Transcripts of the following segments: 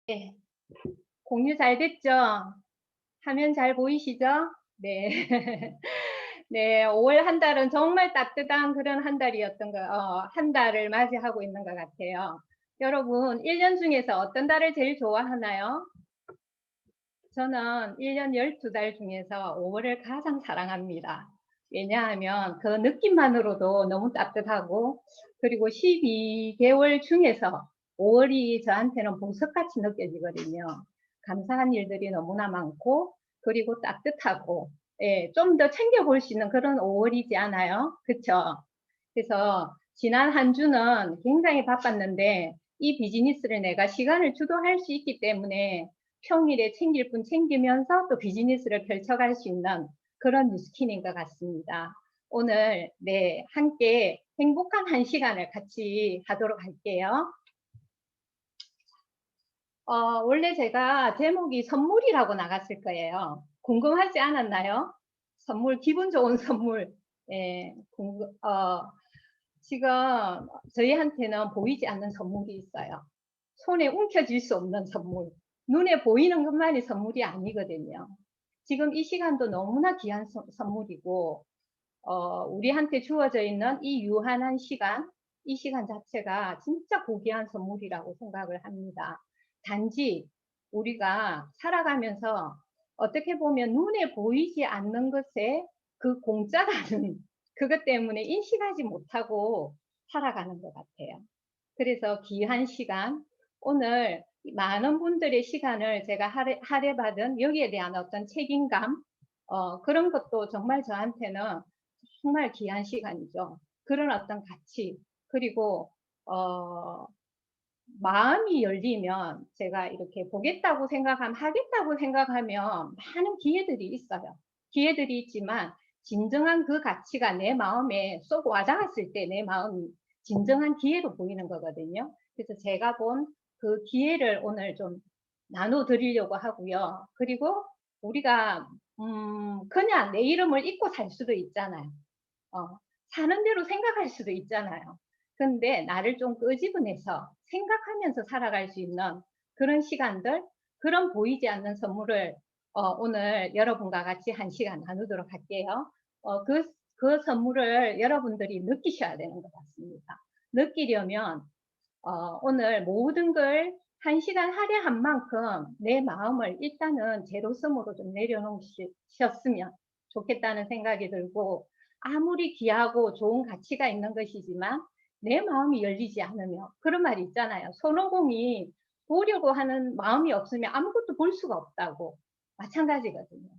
네, 공유 잘 됐죠? 화면 잘 보이시죠? 네. 네, 5월 한 달은 정말 따뜻한 그런 한 달이었던 한 달을 맞이하고 있는 것 같아요. 여러분, 1년 중에서 어떤 달을 제일 좋아하나요? 저는 1년 12달 중에서 5월을 가장 사랑합니다. 왜냐하면 그 느낌만으로도 너무 따뜻하고, 그리고 12개월 중에서 5월이 저한테는 보석같이 느껴지거든요. 감사한 일들이 너무나 많고, 그리고 따뜻하고, 예, 좀 더 챙겨볼 수 있는 그런 5월이지 않아요? 그쵸? 그래서 지난 한 주는 굉장히 바빴는데, 이 비즈니스를 내가 시간을 주도할 수 있기 때문에 평일에 챙길 분 챙기면서 또 비즈니스를 펼쳐갈 수 있는 그런 뉴스킨인 것 같습니다. 오늘 네, 함께 행복한 한 시간을 같이 하도록 할게요. 원래 제가 제목이 선물이라고 나갔을 거예요. 궁금하지 않았나요? 선물, 기분 좋은 선물. 예, 지금 저희한테는 보이지 않는 선물이 있어요. 손에 움켜쥘 수 없는 선물. 눈에 보이는 것만이 선물이 아니거든요. 지금 이 시간도 너무나 귀한 선물이고, 우리한테 주어져 있는 이 유한한 시간, 이 시간 자체가 진짜 고귀한 선물이라고 생각을 합니다. 단지 우리가 살아가면서 어떻게 보면 눈에 보이지 않는 것에 그 공짜라는 그것 때문에 인식하지 못하고 살아가는 것 같아요. 그래서 귀한 시간, 오늘 많은 분들의 시간을 제가 할애받은 여기에 대한 어떤 책임감, 그런 것도 정말 저한테는 정말 귀한 시간이죠. 그런 어떤 가치, 그리고, 마음이 열리면 제가 이렇게 보겠다고 생각하면, 하겠다고 생각하면 많은 기회들이 있어요. 기회들이 있지만, 진정한 그 가치가 내 마음에 쏙 와닿았을 때 내 마음이 진정한 기회로 보이는 거거든요. 그래서 제가 본 그 기회를 오늘 좀 나눠 드리려고 하고요. 그리고 우리가 그냥 내 이름을 잊고 살 수도 있잖아요. 사는 대로 생각할 수도 있잖아요. 근데 나를 좀 끄집어내서 생각하면서 살아갈 수 있는 그런 시간들, 그런 보이지 않는 선물을 오늘 여러분과 같이 한 시간 나누도록 할게요. 그 선물을 여러분들이 느끼셔야 되는 것 같습니다. 느끼려면 오늘 모든 걸 한 시간 할애한 만큼 내 마음을 일단은 제로섬으로 좀 내려놓으셨으면 좋겠다는 생각이 들고, 아무리 귀하고 좋은 가치가 있는 것이지만 내 마음이 열리지 않으면, 그런 말이 있잖아요. 손오공이 보려고 하는 마음이 없으면 아무것도 볼 수가 없다고. 마찬가지거든요.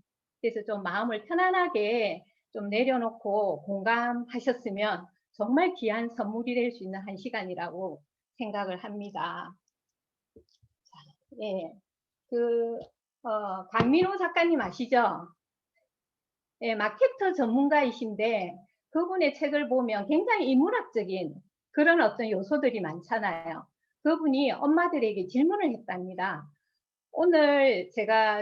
그래서 좀 마음을 편안하게 좀 내려놓고 공감하셨으면 정말 귀한 선물이 될 수 있는 한 시간이라고 생각을 합니다. 예, 그, 강민호 작가님 아시죠? 예, 마케터 전문가이신데 그분의 책을 보면 굉장히 인문학적인 그런 어떤 요소들이 많잖아요. 그분이 엄마들에게 질문을 했답니다. 오늘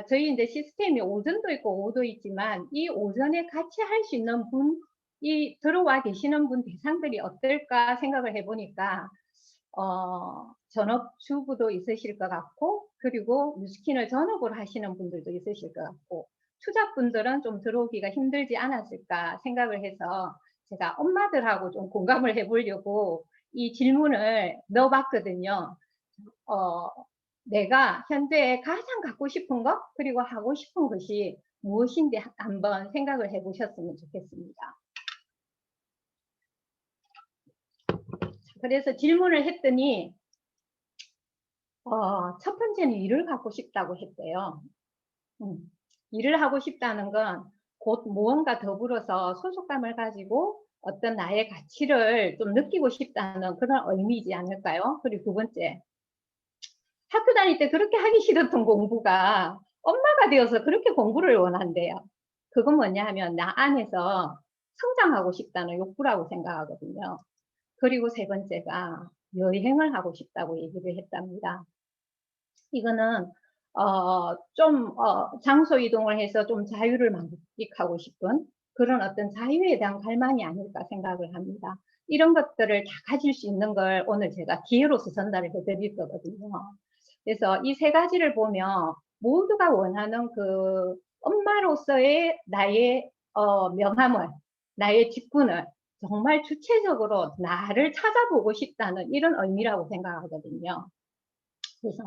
저희 이제 시스템이 오전도 있고 오후도 있지만 이 오전에 같이 할 수 있는 분, 이 들어와 계시는 분 대상들이 어떨까 생각을 해보니까 전업주부도 있으실 것 같고, 그리고 뉴스킨을 전업으로 하시는 분들도 있으실 것 같고, 투잡분들은 좀 들어오기가 힘들지 않았을까 생각을 해서 제가 엄마들하고 좀 공감을 해보려고 이 질문을 넣어봤거든요. 어, 내가 현재 가장 갖고 싶은 것, 그리고 하고 싶은 것이 무엇인지 한번 생각을 해보셨으면 좋겠습니다. 그래서 질문을 했더니 첫 번째는 일을 갖고 싶다고 했대요. 일을 하고 싶다는 건 곧 무언가 더불어서 소속감을 가지고 어떤 나의 가치를 좀 느끼고 싶다는 그런 의미이지 않을까요? 그리고 두 번째, 학교 다닐 때 그렇게 하기 싫었던 공부가 엄마가 되어서 그렇게 공부를 원한대요. 그건 뭐냐 하면 나 안에서 성장하고 싶다는 욕구라고 생각하거든요. 그리고 세 번째가 여행을 하고 싶다고 얘기를 했답니다. 이거는 장소 이동을 해서 좀 자유를 만끽하고 싶은 그런 어떤 자유에 대한 갈망이 아닐까 생각을 합니다. 이런 것들을 다 가질 수 있는 걸 오늘 제가 기회로서 전달을 해드릴 거거든요. 그래서 이 세 가지를 보면 모두가 원하는 그 엄마로서의 나의 명함을, 나의 직분을 정말 주체적으로 나를 찾아보고 싶다는 이런 의미라고 생각하거든요. 그래서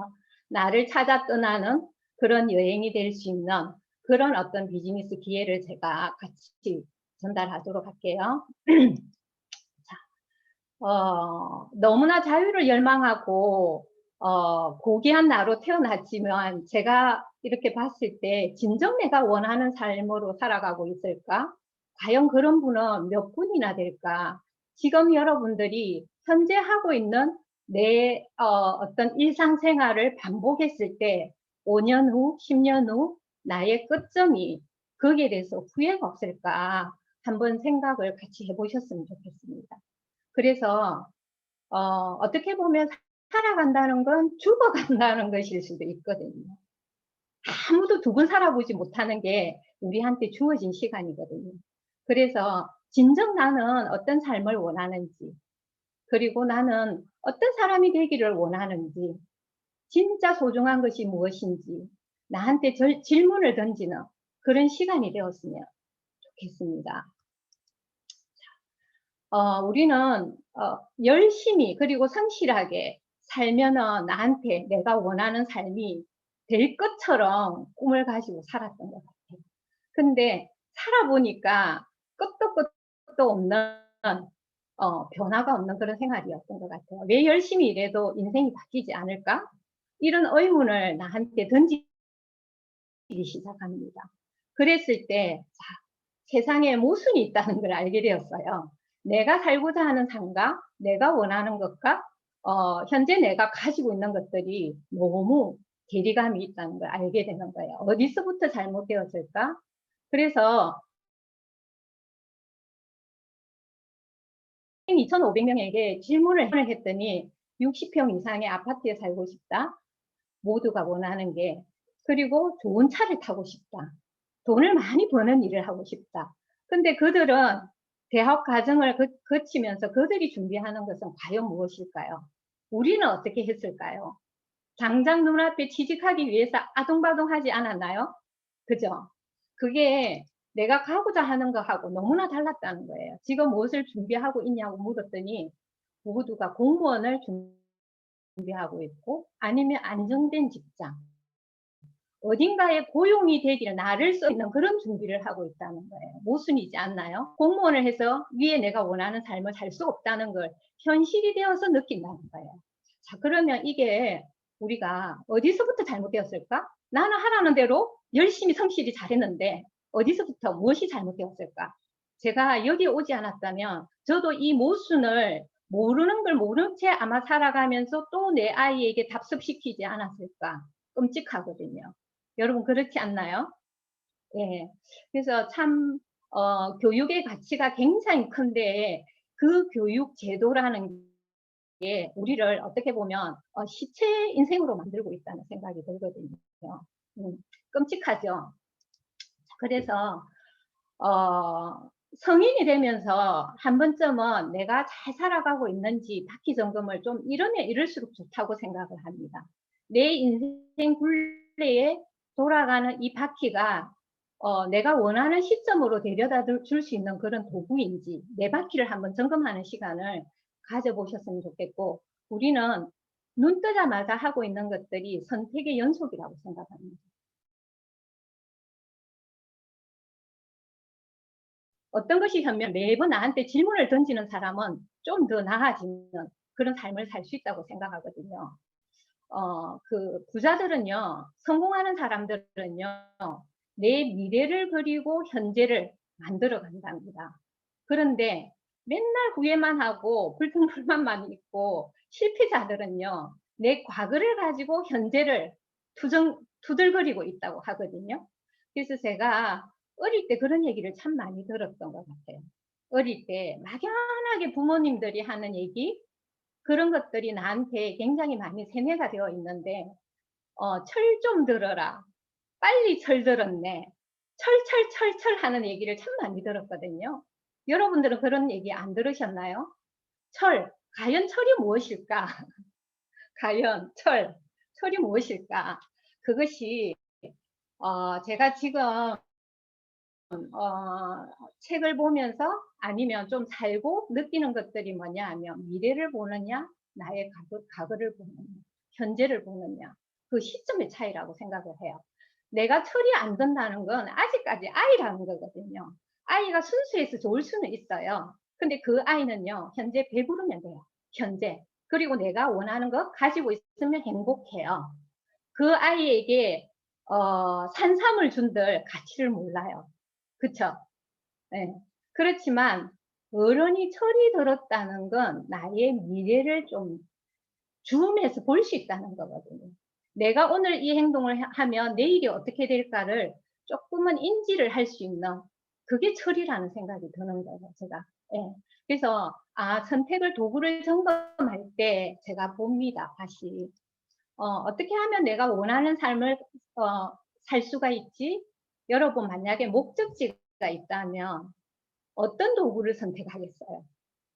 나를 찾아 떠나는 그런 여행이 될 수 있는 그런 어떤 비즈니스 기회를 제가 같이 전달하도록 할게요. 너무나 자유를 열망하고 고귀한 나로 태어났지만 제가 이렇게 봤을 때 진정 내가 원하는 삶으로 살아가고 있을까? 과연 그런 분은 몇 분이나 될까? 지금 여러분들이 현재 하고 있는 내 어떤 일상생활을 반복했을 때 5년 후, 10년 후 나의 끝점이 거기에 대해서 후회가 없을까? 한번 생각을 같이 해보셨으면 좋겠습니다. 그래서 어떻게 보면 살아간다는 건 죽어간다는 것일 수도 있거든요. 아무도 두 번 살아보지 못하는 게 우리한테 주어진 시간이거든요. 그래서 진정 나는 어떤 삶을 원하는지, 그리고 나는 어떤 사람이 되기를 원하는지, 진짜 소중한 것이 무엇인지 나한테 질문을 던지는 그런 시간이 되었으면 좋겠습니다. 우리는 열심히 그리고 성실하게 살면은 나한테 내가 원하는 삶이 될 것처럼 꿈을 가지고 살았던 것 같아요. 근데 살아보니까 끝도 끝도 없는 변화가 없는 그런 생활이었던 것 같아요. 왜 열심히 일해도 인생이 바뀌지 않을까? 이런 의문을 나한테 던지기 시작합니다. 그랬을 때 세상에 모순이 있다는 걸 알게 되었어요. 내가 살고자 하는 삶과 내가 원하는 것과 현재 내가 가지고 있는 것들이 너무 괴리감이 있다는 걸 알게 되는 거예요. 어디서부터 잘못되었을까? 그래서 2,500명에게 질문을 했더니 60평 이상의 아파트에 살고 싶다. 모두가 원하는 게. 그리고 좋은 차를 타고 싶다. 돈을 많이 버는 일을 하고 싶다. 근데 그들은 대학 과정을 거치면서 그들이 준비하는 것은 과연 무엇일까요? 우리는 어떻게 했을까요? 당장 눈앞에 취직하기 위해서 아동바동하지 않았나요? 그죠? 그게 내가 가고자 하는 것하고 너무나 달랐다는 거예요. 지금 무엇을 준비하고 있냐고 물었더니 모두가 공무원을 준비하고 있고 아니면 안정된 직장, 어딘가에 고용이 되기를 나를 써 있는 그런 준비를 하고 있다는 거예요. 모순이지 않나요? 공무원을 해서 위에 내가 원하는 삶을 살 수 없다는 걸 현실이 되어서 느낀다는 거예요. 자, 그러면 이게 우리가 어디서부터 잘못되었을까? 나는 하라는 대로 열심히 성실히 잘했는데 어디서부터 무엇이 잘못되었을까? 제가 여기 오지 않았다면 저도 이 모순을 모르는 걸 모른 채 아마 살아가면서 또 내 아이에게 답습시키지 않았을까? 끔찍하거든요. 여러분 그렇지 않나요? 예. 그래서 참 교육의 가치가 굉장히 큰데 그 교육 제도라는 게 우리를 어떻게 보면 시체 인생으로 만들고 있다는 생각이 들거든요. 끔찍하죠. 그래서 성인이 되면서 한 번쯤은 내가 잘 살아가고 있는지 바퀴 점검을 좀 이러면 이럴수록 좋다고 생각을 합니다. 내 인생 굴레에 돌아가는 이 바퀴가 내가 원하는 시점으로 데려다 줄 수 있는 그런 도구인지 내 바퀴를 한번 점검하는 시간을 가져보셨으면 좋겠고 우리는 눈 뜨자마자 하고 있는 것들이 선택의 연속이라고 생각합니다. 어떤 것이 현명 매번 나한테 질문을 던지는 사람은 좀 더 나아지는 그런 삶을 살 수 있다고 생각하거든요. 그 부자들은요, 성공하는 사람들은요, 내 미래를 그리고 현재를 만들어 간답니다. 그런데 맨날 후회만 하고 불평불만만 있고 실패자들은요, 내 과거를 가지고 현재를 투덜거리고 있다고 하거든요. 그래서 제가 어릴 때 그런 얘기를 참 많이 들었던 것 같아요. 어릴 때 막연하게 부모님들이 하는 얘기, 그런 것들이 나한테 굉장히 많이 세뇌가 되어 있는데 철 좀 들어라. 빨리 철 들었네. 철철철철 하는 얘기를 참 많이 들었거든요. 여러분들은 그런 얘기 안 들으셨나요? 철, 과연 철이 무엇일까? 과연 철, 철이 무엇일까? 그것이 제가 지금 책을 보면서 아니면 좀 살고 느끼는 것들이 뭐냐 하면 미래를 보느냐, 나의 과거를 보느냐, 현재를 보느냐, 그 시점의 차이라고 생각을 해요. 내가 철이 안 든다는 건 아직까지 아이라는 거거든요. 아이가 순수해서 좋을 수는 있어요. 근데 그 아이는요, 현재 배부르면 돼요. 현재. 그리고 내가 원하는 거 가지고 있으면 행복해요. 그 아이에게 산삼을 준들 가치를 몰라요. 그쵸? 네. 그렇지만 어른이 철이 들었다는 건 나의 미래를 좀 줌해서 볼 수 있다는 거거든요. 내가 오늘 이 행동을 하면 내일이 어떻게 될까를 조금은 인지를 할 수 있는 그게 철이라는 생각이 드는 거예요, 제가. 예. 그래서 선택을 도구를 점검할 때 제가 봅니다, 다시. 어떻게 하면 내가 원하는 삶을 살 수가 있지? 여러분 만약에 목적지가 있다면 어떤 도구를 선택하겠어요?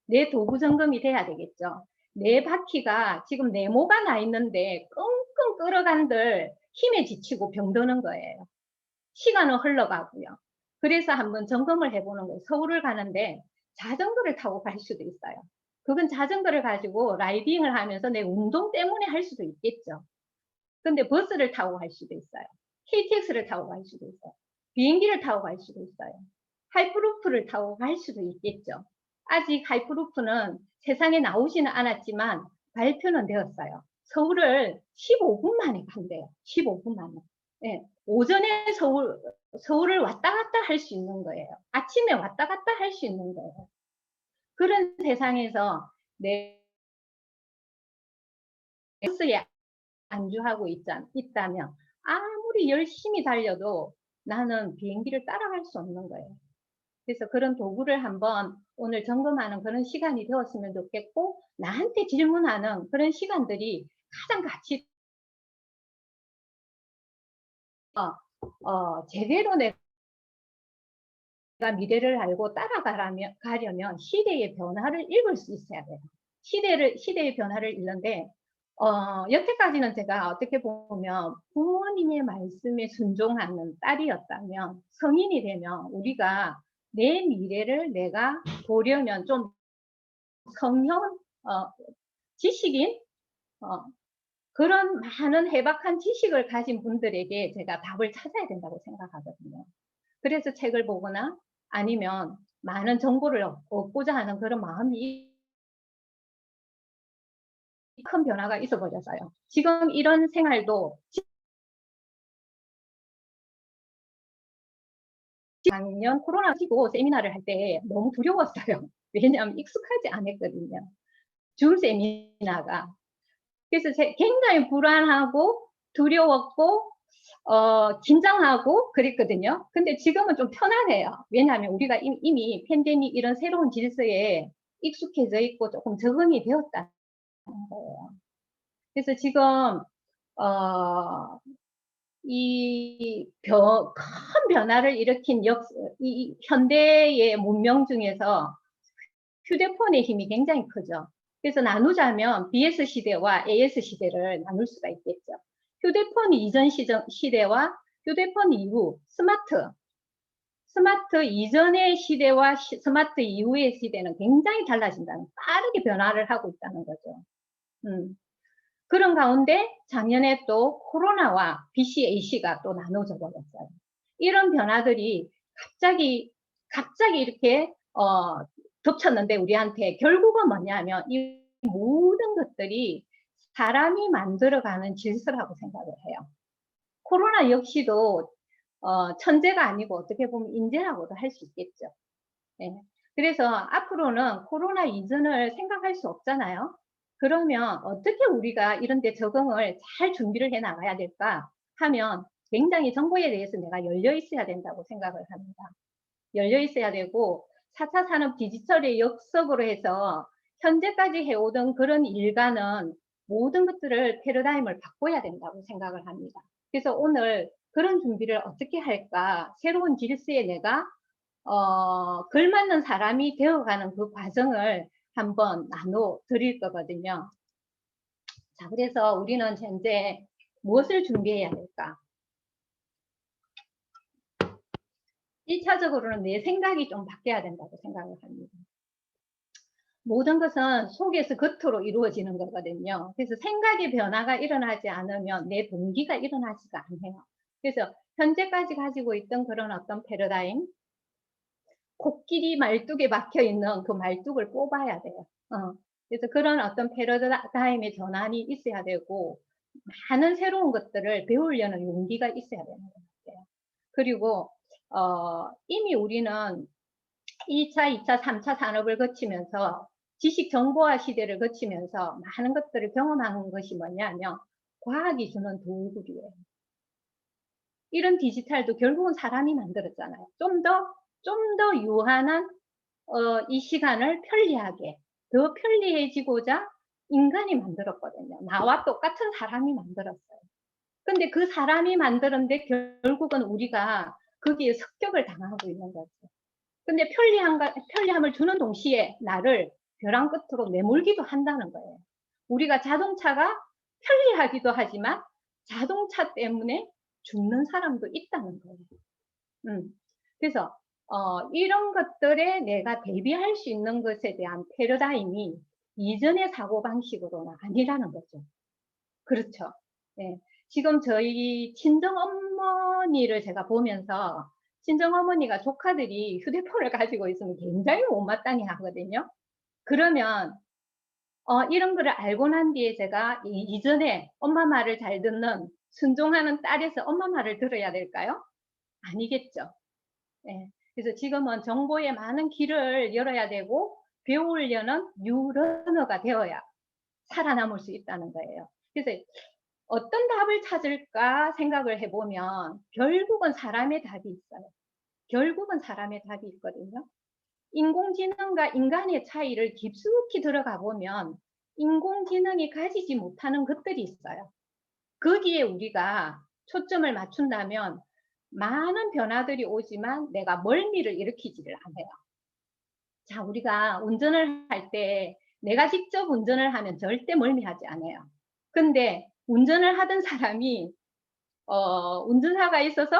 내 도구 점검이 돼야 되겠죠. 내 바퀴가 지금 네모가 나 있는데 끙끙 끌어간들 힘에 지치고 병드는 거예요. 시간은 흘러가고요. 그래서 한번 점검을 해보는 거예요. 서울을 가는데 자전거를 타고 갈 수도 있어요. 그건 자전거를 가지고 라이딩을 하면서 내 운동 때문에 할 수도 있겠죠. 근데 버스를 타고 갈 수도 있어요. KTX를 타고 갈 수도 있어요. 비행기를 타고 갈 수도 있어요. 하이프루프를 타고 갈 수도 있겠죠. 아직 하이프루프는 세상에 나오지는 않았지만 발표는 되었어요. 서울을 15분 만에 간대요. 15분 만에. 네. 오전에 서울을 왔다 갔다 할 수 있는 거예요. 아침에 왔다 갔다 할 수 있는 거예요. 그런 세상에서 내 버스에 안주하고 있다면 아무리 열심히 달려도 나는 비행기를 따라갈 수 없는 거예요. 그래서 그런 도구를 한번 오늘 점검하는 그런 시간이 되었으면 좋겠고, 나한테 질문하는 그런 시간들이 가장 가치 제대로 내가 미래를 알고 가려면 시대의 변화를 읽을 수 있어야 돼요. 시대의 변화를 읽는데 여태까지는 제가 어떻게 보면 부모님의 말씀에 순종하는 딸이었다면, 성인이 되면 우리가 내 미래를 내가 보려면 좀 성형, 지식인, 그런 많은 해박한 지식을 가진 분들에게 제가 답을 찾아야 된다고 생각하거든요. 그래서 책을 보거나 아니면 많은 정보를 얻고자 하는 그런 마음이 큰 변화가 있어 버렸어요. 지금 이런 생활도 작년 코로나 시고 세미나를 할 때 너무 두려웠어요. 왜냐하면 익숙하지 않았거든요. 줌 세미나가. 그래서 굉장히 불안하고 두려웠고 긴장하고 그랬거든요. 근데 지금은 좀 편안해요. 왜냐하면 우리가 이미 팬데믹 이런 새로운 질서에 익숙해져 있고 조금 적응이 되었다는 거예요. 그래서 지금 큰 변화를 일으킨 이 현대의 문명 중에서 휴대폰의 힘이 굉장히 크죠. 그래서 나누자면 BS 시대와 AS 시대를 나눌 수가 있겠죠. 휴대폰 이전 시대와 휴대폰 이후 스마트 이전의 시대와 스마트 이후의 시대는 굉장히 달라진다는, 빠르게 변화를 하고 있다는 거죠. 그런 가운데 작년에 또 코로나와 BC, AC가 또 나눠져 버렸어요. 이런 변화들이 갑자기 이렇게 덮쳤는데 우리한테 결국은 뭐냐면 이 모든 것들이 사람이 만들어가는 질서라고 생각을 해요. 코로나 역시도 천재가 아니고 어떻게 보면 인재라고도 할 수 있겠죠. 네. 그래서 앞으로는 코로나 이전을 생각할 수 없잖아요. 그러면 어떻게 우리가 이런 데 적응을 잘 준비를 해 나가야 될까 하면 굉장히 정보에 대해서 내가 열려 있어야 된다고 생각을 합니다. 열려 있어야 되고 4차 산업 디지털의 역석으로 해서 현재까지 해오던 그런 일과는 모든 것들을 패러다임을 바꿔야 된다고 생각을 합니다. 그래서 오늘 그런 준비를 어떻게 할까, 새로운 질서에 내가 걸맞는 사람이 되어가는 그 과정을 한번 나눠 드릴 거거든요. 자, 그래서 우리는 현재 무엇을 준비해야 될까? 1차적으로는 내 생각이 좀 바뀌어야 된다고 생각을 합니다. 모든 것은 속에서 겉으로 이루어지는 거거든요. 그래서 생각의 변화가 일어나지 않으면 내 동기가 일어나지가 않아요. 그래서 현재까지 가지고 있던 그런 어떤 패러다임, 코끼리 말뚝에 박혀 있는 그 말뚝을 뽑아야 돼요. 그래서 그런 어떤 패러다임의 전환이 있어야 되고, 많은 새로운 것들을 배우려는 용기가 있어야 되는 것 같아요. 그리고 이미 우리는 1차, 2차, 3차 산업을 거치면서 지식 정보화 시대를 거치면서 많은 것들을 경험한 것이 뭐냐면 과학이 주는 도구들이에요. 이런 디지털도 결국은 사람이 만들었잖아요. 좀 더 유한한 이 시간을 편리하게, 더 편리해지고자 인간이 만들었거든요. 나와 똑같은 사람이 만들었어요. 근데 그 사람이 만드는데 결국은 우리가 거기에 습격을 당하고 있는 거죠. 근데 편리함을 주는 동시에 나를 벼랑 끝으로 내몰기도 한다는 거예요. 우리가 자동차가 편리하기도 하지만 자동차 때문에 죽는 사람도 있다는 거예요. 그래서 이런 것들에 내가 대비할 수 있는 것에 대한 패러다임이 이전의 사고방식으로는 아니라는 거죠. 그렇죠. 네. 지금 저희 친정어머니를 제가 보면서 친정어머니가 조카들이 휴대폰을 가지고 있으면 굉장히 못마땅해 하거든요. 그러면 이런 거를 알고 난 뒤에 제가 이전에 엄마 말을 잘 듣는 순종하는 딸에서 엄마 말을 들어야 될까요? 아니겠죠. 네. 그래서 지금은 정보의 많은 길을 열어야 되고 배우려는 뉴러너가 되어야 살아남을 수 있다는 거예요. 그래서 어떤 답을 찾을까 생각을 해보면 결국은 사람의 답이 있어요. 결국은 사람의 답이 있거든요. 인공지능과 인간의 차이를 깊숙이 들어가 보면 인공지능이 가지지 못하는 것들이 있어요. 거기에 우리가 초점을 맞춘다면 많은 변화들이 오지만 내가 멀미를 일으키지를 않아요. 자, 우리가 운전을 할 때 내가 직접 운전을 하면 절대 멀미하지 않아요. 근데 운전을 하던 사람이 운전사가 있어서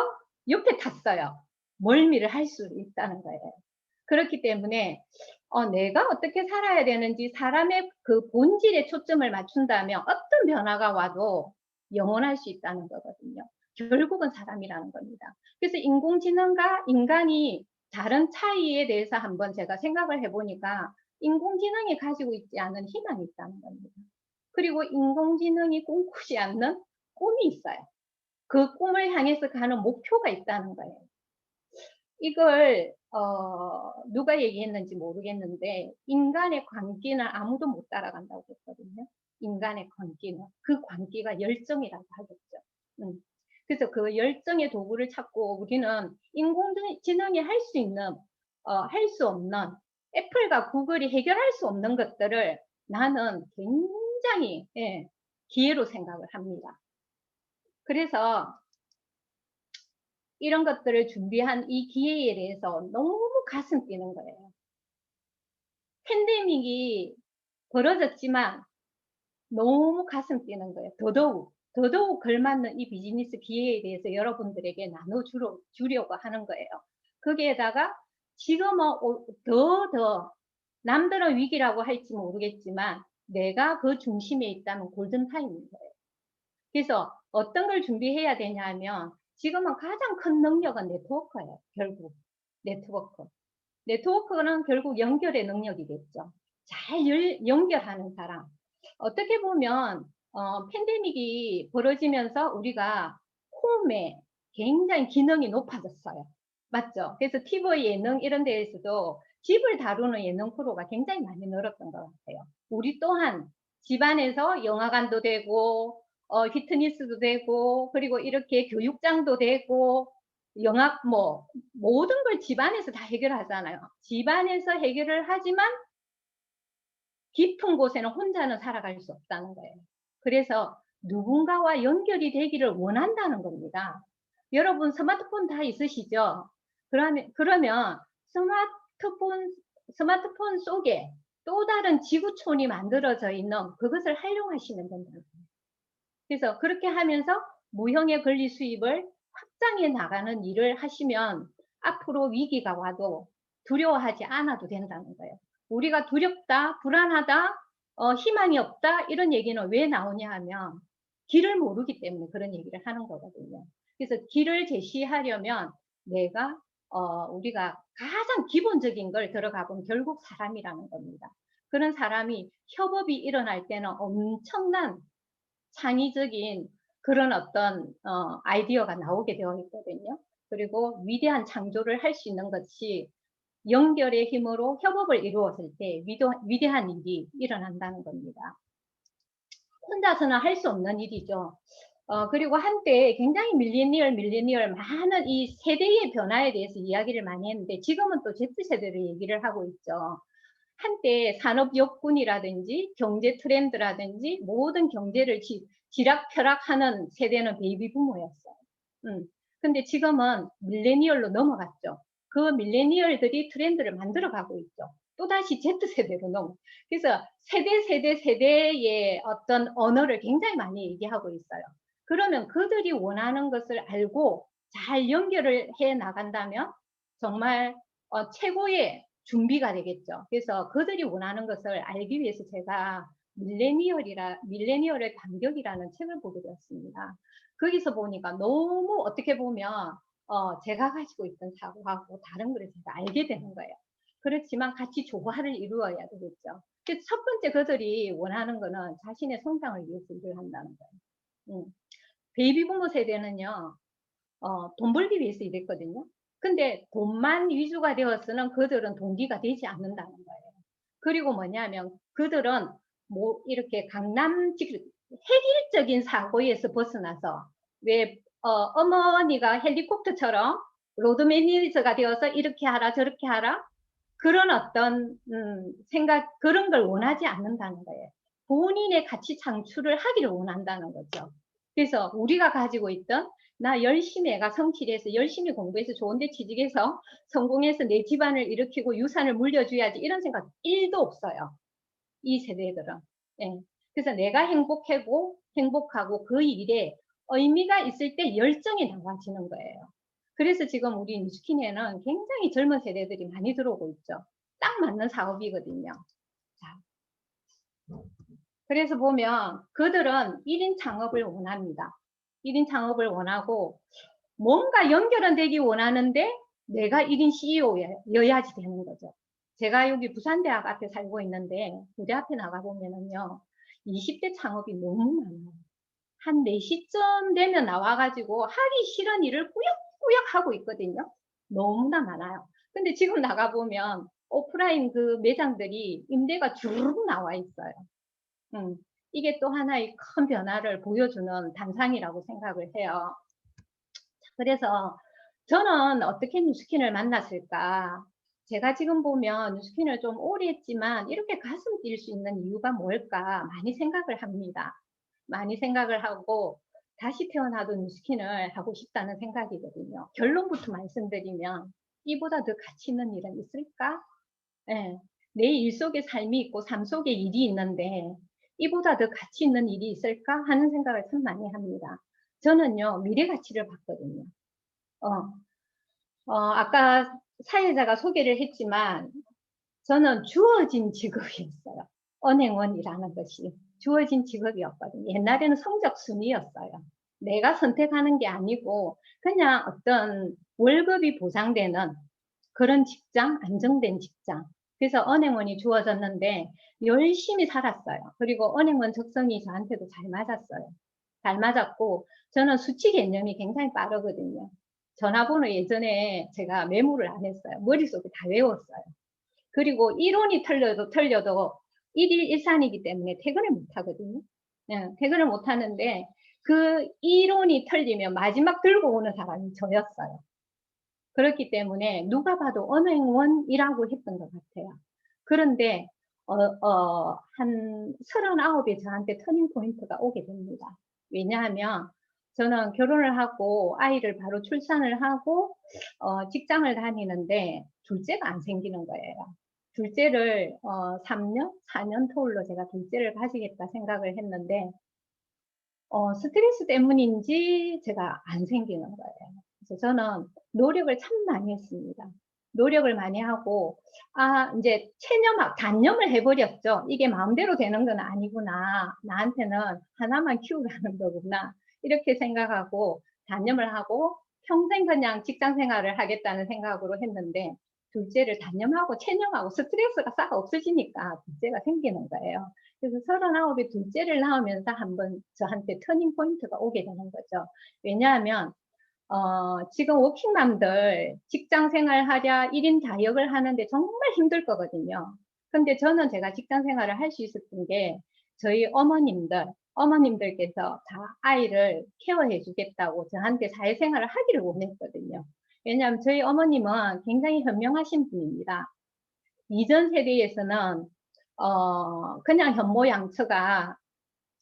옆에 탔어요. 멀미를 할 수 있다는 거예요. 그렇기 때문에 내가 어떻게 살아야 되는지 사람의 그 본질에 초점을 맞춘다면 어떤 변화가 와도 영원할 수 있다는 거거든요. 결국은 사람이라는 겁니다. 그래서 인공지능과 인간이 다른 차이에 대해서 한번 제가 생각을 해보니까 인공지능이 가지고 있지 않은 희망이 있다는 겁니다. 그리고 인공지능이 꿈꾸지 않는 꿈이 있어요. 그 꿈을 향해서 가는 목표가 있다는 거예요. 이걸 누가 얘기했는지 모르겠는데 인간의 광기는 아무도 못 따라간다고 했거든요. 인간의 광기는. 그 광기가 열정이라고 하겠죠. 그래서 그 열정의 도구를 찾고 우리는 인공지능이 할 수 있는 할 수 없는 애플과 구글이 해결할 수 없는 것들을 나는 굉장히 기회로 생각을 합니다. 그래서 이런 것들을 준비한 이 기회에 대해서 너무 가슴 뛰는 거예요. 팬데믹이 벌어졌지만 너무 가슴 뛰는 거예요. 더더욱 걸맞는 이 비즈니스 기회에 대해서 여러분들에게 나눠주려고 하는 거예요. 거기에다가 지금은 더 남들은 위기라고 할지 모르겠지만 내가 그 중심에 있다면 골든타임인 거예요. 그래서 어떤 걸 준비해야 되냐 하면 지금은 가장 큰 능력은 네트워크예요. 결국 네트워크. 네트워크는 결국 연결의 능력이겠죠. 잘 연결하는 사람. 어떻게 보면 팬데믹이 벌어지면서 우리가 홈에 굉장히 기능이 높아졌어요. 맞죠? 그래서 TV 예능 이런 데에서도 집을 다루는 예능 프로가 굉장히 많이 늘었던 것 같아요. 우리 또한 집안에서 영화관도 되고 피트니스도 되고 그리고 이렇게 교육장도 되고 모든 걸 집안에서 다 해결하잖아요. 집안에서 해결을 하지만 깊은 곳에는 혼자는 살아갈 수 없다는 거예요. 그래서 누군가와 연결이 되기를 원한다는 겁니다. 여러분 스마트폰 다 있으시죠? 그러면 스마트폰 속에 또 다른 지구촌이 만들어져 있는 그것을 활용하시면 된다는 거예요. 그래서 그렇게 하면서 무형의 권리 수입을 확장해 나가는 일을 하시면 앞으로 위기가 와도 두려워하지 않아도 된다는 거예요. 우리가 두렵다, 불안하다, 희망이 없다 이런 얘기는 왜 나오냐 하면 길을 모르기 때문에 그런 얘기를 하는 거거든요. 그래서 길을 제시하려면 내가 우리가 가장 기본적인 걸 들어가 보면 결국 사람이라는 겁니다. 그런 사람이 협업이 일어날 때는 엄청난 창의적인 그런 어떤 아이디어가 나오게 되어 있거든요. 그리고 위대한 창조를 할 수 있는 것이 연결의 힘으로 협업을 이루었을 때 위대한 일이 일어난다는 겁니다. 혼자서는 할 수 없는 일이죠. 그리고 한때 굉장히 밀레니얼 많은 이 세대의 변화에 대해서 이야기를 많이 했는데 지금은 또 Z세대를 얘기를 하고 있죠. 한때 산업 역군이라든지 경제 트렌드라든지 모든 경제를 지락펴락하는 세대는 베이비 부모였어요. 근데 지금은 밀레니얼로 넘어갔죠. 그 밀레니얼들이 트렌드를 만들어가고 있죠. 또다시 Z세대로 넘어. 그래서 세대의 어떤 언어를 굉장히 많이 얘기하고 있어요. 그러면 그들이 원하는 것을 알고 잘 연결을 해 나간다면 정말 최고의 준비가 되겠죠. 그래서 그들이 원하는 것을 알기 위해서 제가 밀레니얼의 반격이라는 책을 보게 되었습니다. 거기서 보니까 너무 어떻게 보면 제가 가지고 있던 사고하고 다른 걸 제가 알게 되는 거예요. 그렇지만 같이 조화를 이루어야 되겠죠. 그래서 첫 번째 그들이 원하는 거는 자신의 성장을 위해서 일을 한다는 거예요. 베이비 부모 세대는요, 돈 벌기 위해서 일했거든요. 근데 돈만 위주가 되었으면 그들은 동기가 되지 않는다는 거예요. 그리고 뭐냐면 그들은 뭐 이렇게 획일적인 사고에서 벗어나서 왜 어머니가 헬리콥터처럼 로드 매니저가 되어서 이렇게 하라 저렇게 하라 그런 어떤 생각 그런 걸 원하지 않는다는 거예요. 본인의 가치 창출을 하기를 원한다는 거죠. 그래서 우리가 가지고 있던 나 열심히 애가 성실해서 열심히 공부해서 좋은데 취직해서 성공해서 내 집안을 일으키고 유산을 물려줘야지 이런 생각 1도 없어요. 이 세대들은. 예. 그래서 내가 행복하고 그 일에 의미가 있을 때 열정이 나와지는 거예요. 그래서 지금 우리 뉴스킨에는 굉장히 젊은 세대들이 많이 들어오고 있죠. 딱 맞는 사업이거든요. 자, 그래서 보면 그들은 1인 창업을 원합니다. 1인 창업을 원하고 뭔가 연결은 되기 원하는데 내가 1인 CEO여야지 되는 거죠. 제가 여기 부산대학 앞에 살고 있는데 부대 앞에 나가보면은요 20대 창업이 너무 많아요. 한 4시쯤 되면 나와가지고 하기 싫은 일을 꾸역꾸역 하고 있거든요. 너무나 많아요. 근데 지금 나가보면 오프라인 그 매장들이 임대가 주르륵 나와 있어요. 이게 또 하나의 큰 변화를 보여주는 단상이라고 생각을 해요. 그래서 저는 어떻게 뉴스킨을 만났을까? 제가 지금 보면 뉴스킨을 좀 오래 했지만 이렇게 가슴 뛸 수 있는 이유가 뭘까? 많이 생각을 합니다. 많이 생각을 하고 다시 태어나도 뉴스킨을 하고 싶다는 생각이거든요. 결론부터 말씀드리면 이보다 더 가치 있는 일은 있을까? 네. 내 일 속에 삶이 있고 삶 속에 일이 있는데 이보다 더 가치 있는 일이 있을까 하는 생각을 참 많이 합니다. 저는요 미래 가치를 봤거든요. 아까 사회자가 소개를 했지만 저는 주어진 직업이었어요. 은행원이라는 것이 주어진 직업이었거든요. 옛날에는 성적 순위였어요. 내가 선택하는 게 아니고 그냥 어떤 월급이 보장되는 그런 직장, 안정된 직장. 그래서 은행원이 주어졌는데 열심히 살았어요. 그리고 은행원 적성이 저한테도 잘 맞았어요. 잘 맞았고 저는 수치 개념이 굉장히 빠르거든요. 전화번호 예전에 제가 메모를 안 했어요. 머릿속에 다 외웠어요. 그리고 이론이 틀려도 1일 1산이기 때문에 퇴근을 못 하거든요. 네, 퇴근을 못 하는데 그 이론이 틀리면 마지막 들고 오는 사람이 저였어요. 그렇기 때문에 누가 봐도 은행원이라고 했던 것 같아요. 그런데 한 39에 저한테 터닝 포인트가 오게 됩니다. 왜냐하면 저는 결혼을 하고 아이를 바로 출산을 하고 직장을 다니는데 둘째가 안 생기는 거예요. 둘째를 3년, 4년 터울로 제가 둘째를 가지겠다 생각을 했는데 스트레스 때문인지 제가 안 생기는 거예요. 그래서 저는 노력을 참 많이 했습니다. 노력을 많이 하고, 이제 단념을 해버렸죠. 이게 마음대로 되는 건 아니구나. 나한테는 하나만 키우라는 거구나. 이렇게 생각하고, 단념을 하고, 평생 그냥 직장 생활을 하겠다는 생각으로 했는데, 둘째를 단념하고 체념하고 스트레스가 싹 없어지니까 둘째가 생기는 거예요. 그래서 39에 둘째를 낳으면서 한번 저한테 터닝 포인트가 오게 되는 거죠. 왜냐하면 지금 워킹맘들 직장 생활하랴 1인 다역을 하는데 정말 힘들 거거든요. 근데 저는 제가 직장 생활을 할 수 있었던 게 저희 어머님들께서 다 아이를 케어해 주겠다고 저한테 사회생활을 하기를 원했거든요. 왜냐하면 저희 어머님은 굉장히 현명하신 분입니다. 이전 세대에서는 그냥 현모양처가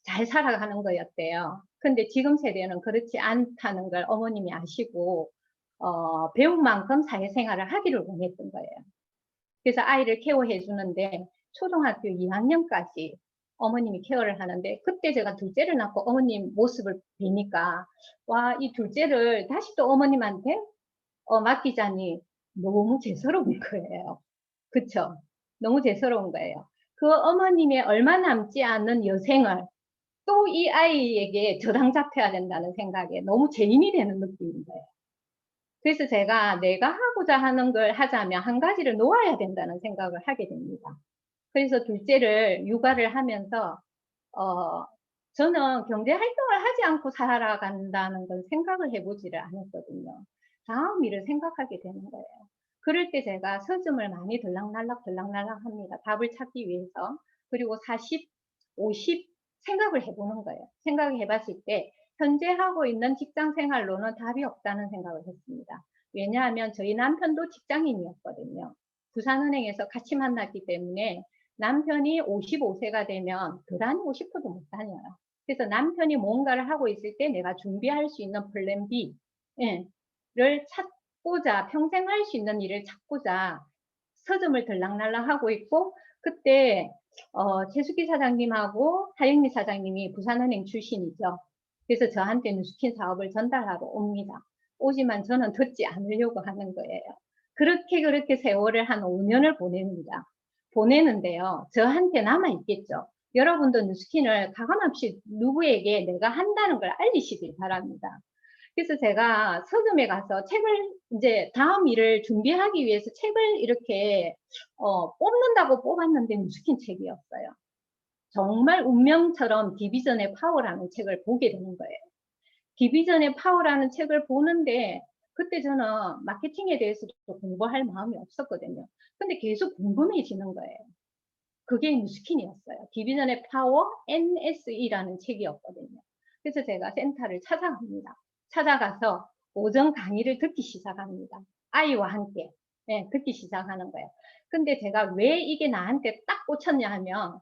잘 살아가는 거였대요. 근데 지금 세대는 그렇지 않다는 걸 어머님이 아시고 배운 만큼 사회생활을 하기를 원했던 거예요. 그래서 아이를 케어해 주는데 초등학교 2학년까지 어머님이 케어를 하는데, 그때 제가 둘째를 낳고 어머님 모습을 보니까 와, 이 둘째를 다시 또 어머님한테 맡기자니 너무 죄스러운 거예요. 그쵸? 너무 죄스러운 거예요. 그 어머님의 얼마 남지 않은 여생을 또 이 아이에게 저당 잡혀야 된다는 생각에 너무 죄인이 되는 느낌인 거예요. 그래서 제가 내가 하고자 하는 걸 하자면 한 가지를 놓아야 된다는 생각을 하게 됩니다. 그래서 둘째를 육아를 하면서 저는 경제 활동을 하지 않고 살아간다는 건 생각을 해보지를 않았거든요. 다음 일을 생각하게 되는 거예요. 그럴 때 제가 서점을 많이 들락날락 합니다. 답을 찾기 위해서. 그리고 40, 50 생각을 해보는 거예요. 생각을 해봤을 때 현재 하고 있는 직장 생활로는 답이 없다는 생각을 했습니다. 왜냐하면 저희 남편도 직장인이었거든요. 부산은행에서 같이 만났기 때문에 남편이 55세가 되면 더 다니고 싶어도 못 다녀요. 그래서 남편이 뭔가를 하고 있을 때 내가 준비할 수 있는 플랜 B를 찾고자, 평생 할 수 있는 일을 찾고자 서점을 들락날락 하고 있고, 그때 최숙희 사장님하고 하영미 사장님이 부산은행 출신이죠. 그래서 저한테 뉴스킨 사업을 전달하러 옵니다. 오지만 저는 듣지 않으려고 하는 거예요. 그렇게 세월을 한 5년을 보냅니다. 보내는데요. 저한테 남아있겠죠. 여러분도 뉴스킨을 가감없이 누구에게 내가 한다는 걸 알리시길 바랍니다. 그래서 제가 서점에 가서 책을 이제 다음 일을 준비하기 위해서 책을 이렇게 뽑는다고 뽑았는데 뉴스킨 책이었어요. 정말 운명처럼 디비전의 파워라는 책을 보게 되는 거예요. 디비전의 파워라는 책을 보는데 그때 저는 마케팅에 대해서도 공부할 마음이 없었거든요. 근데 계속 궁금해지는 거예요. 그게 뉴스킨이었어요. 디비전의 파워 NSE라는 책이었거든요. 그래서 제가 센터를 찾아갑니다. 찾아가서 오전 강의를 듣기 시작합니다. 아이와 함께 듣기 시작하는 거예요. 근데 제가 왜 이게 나한테 딱 꽂혔냐 하면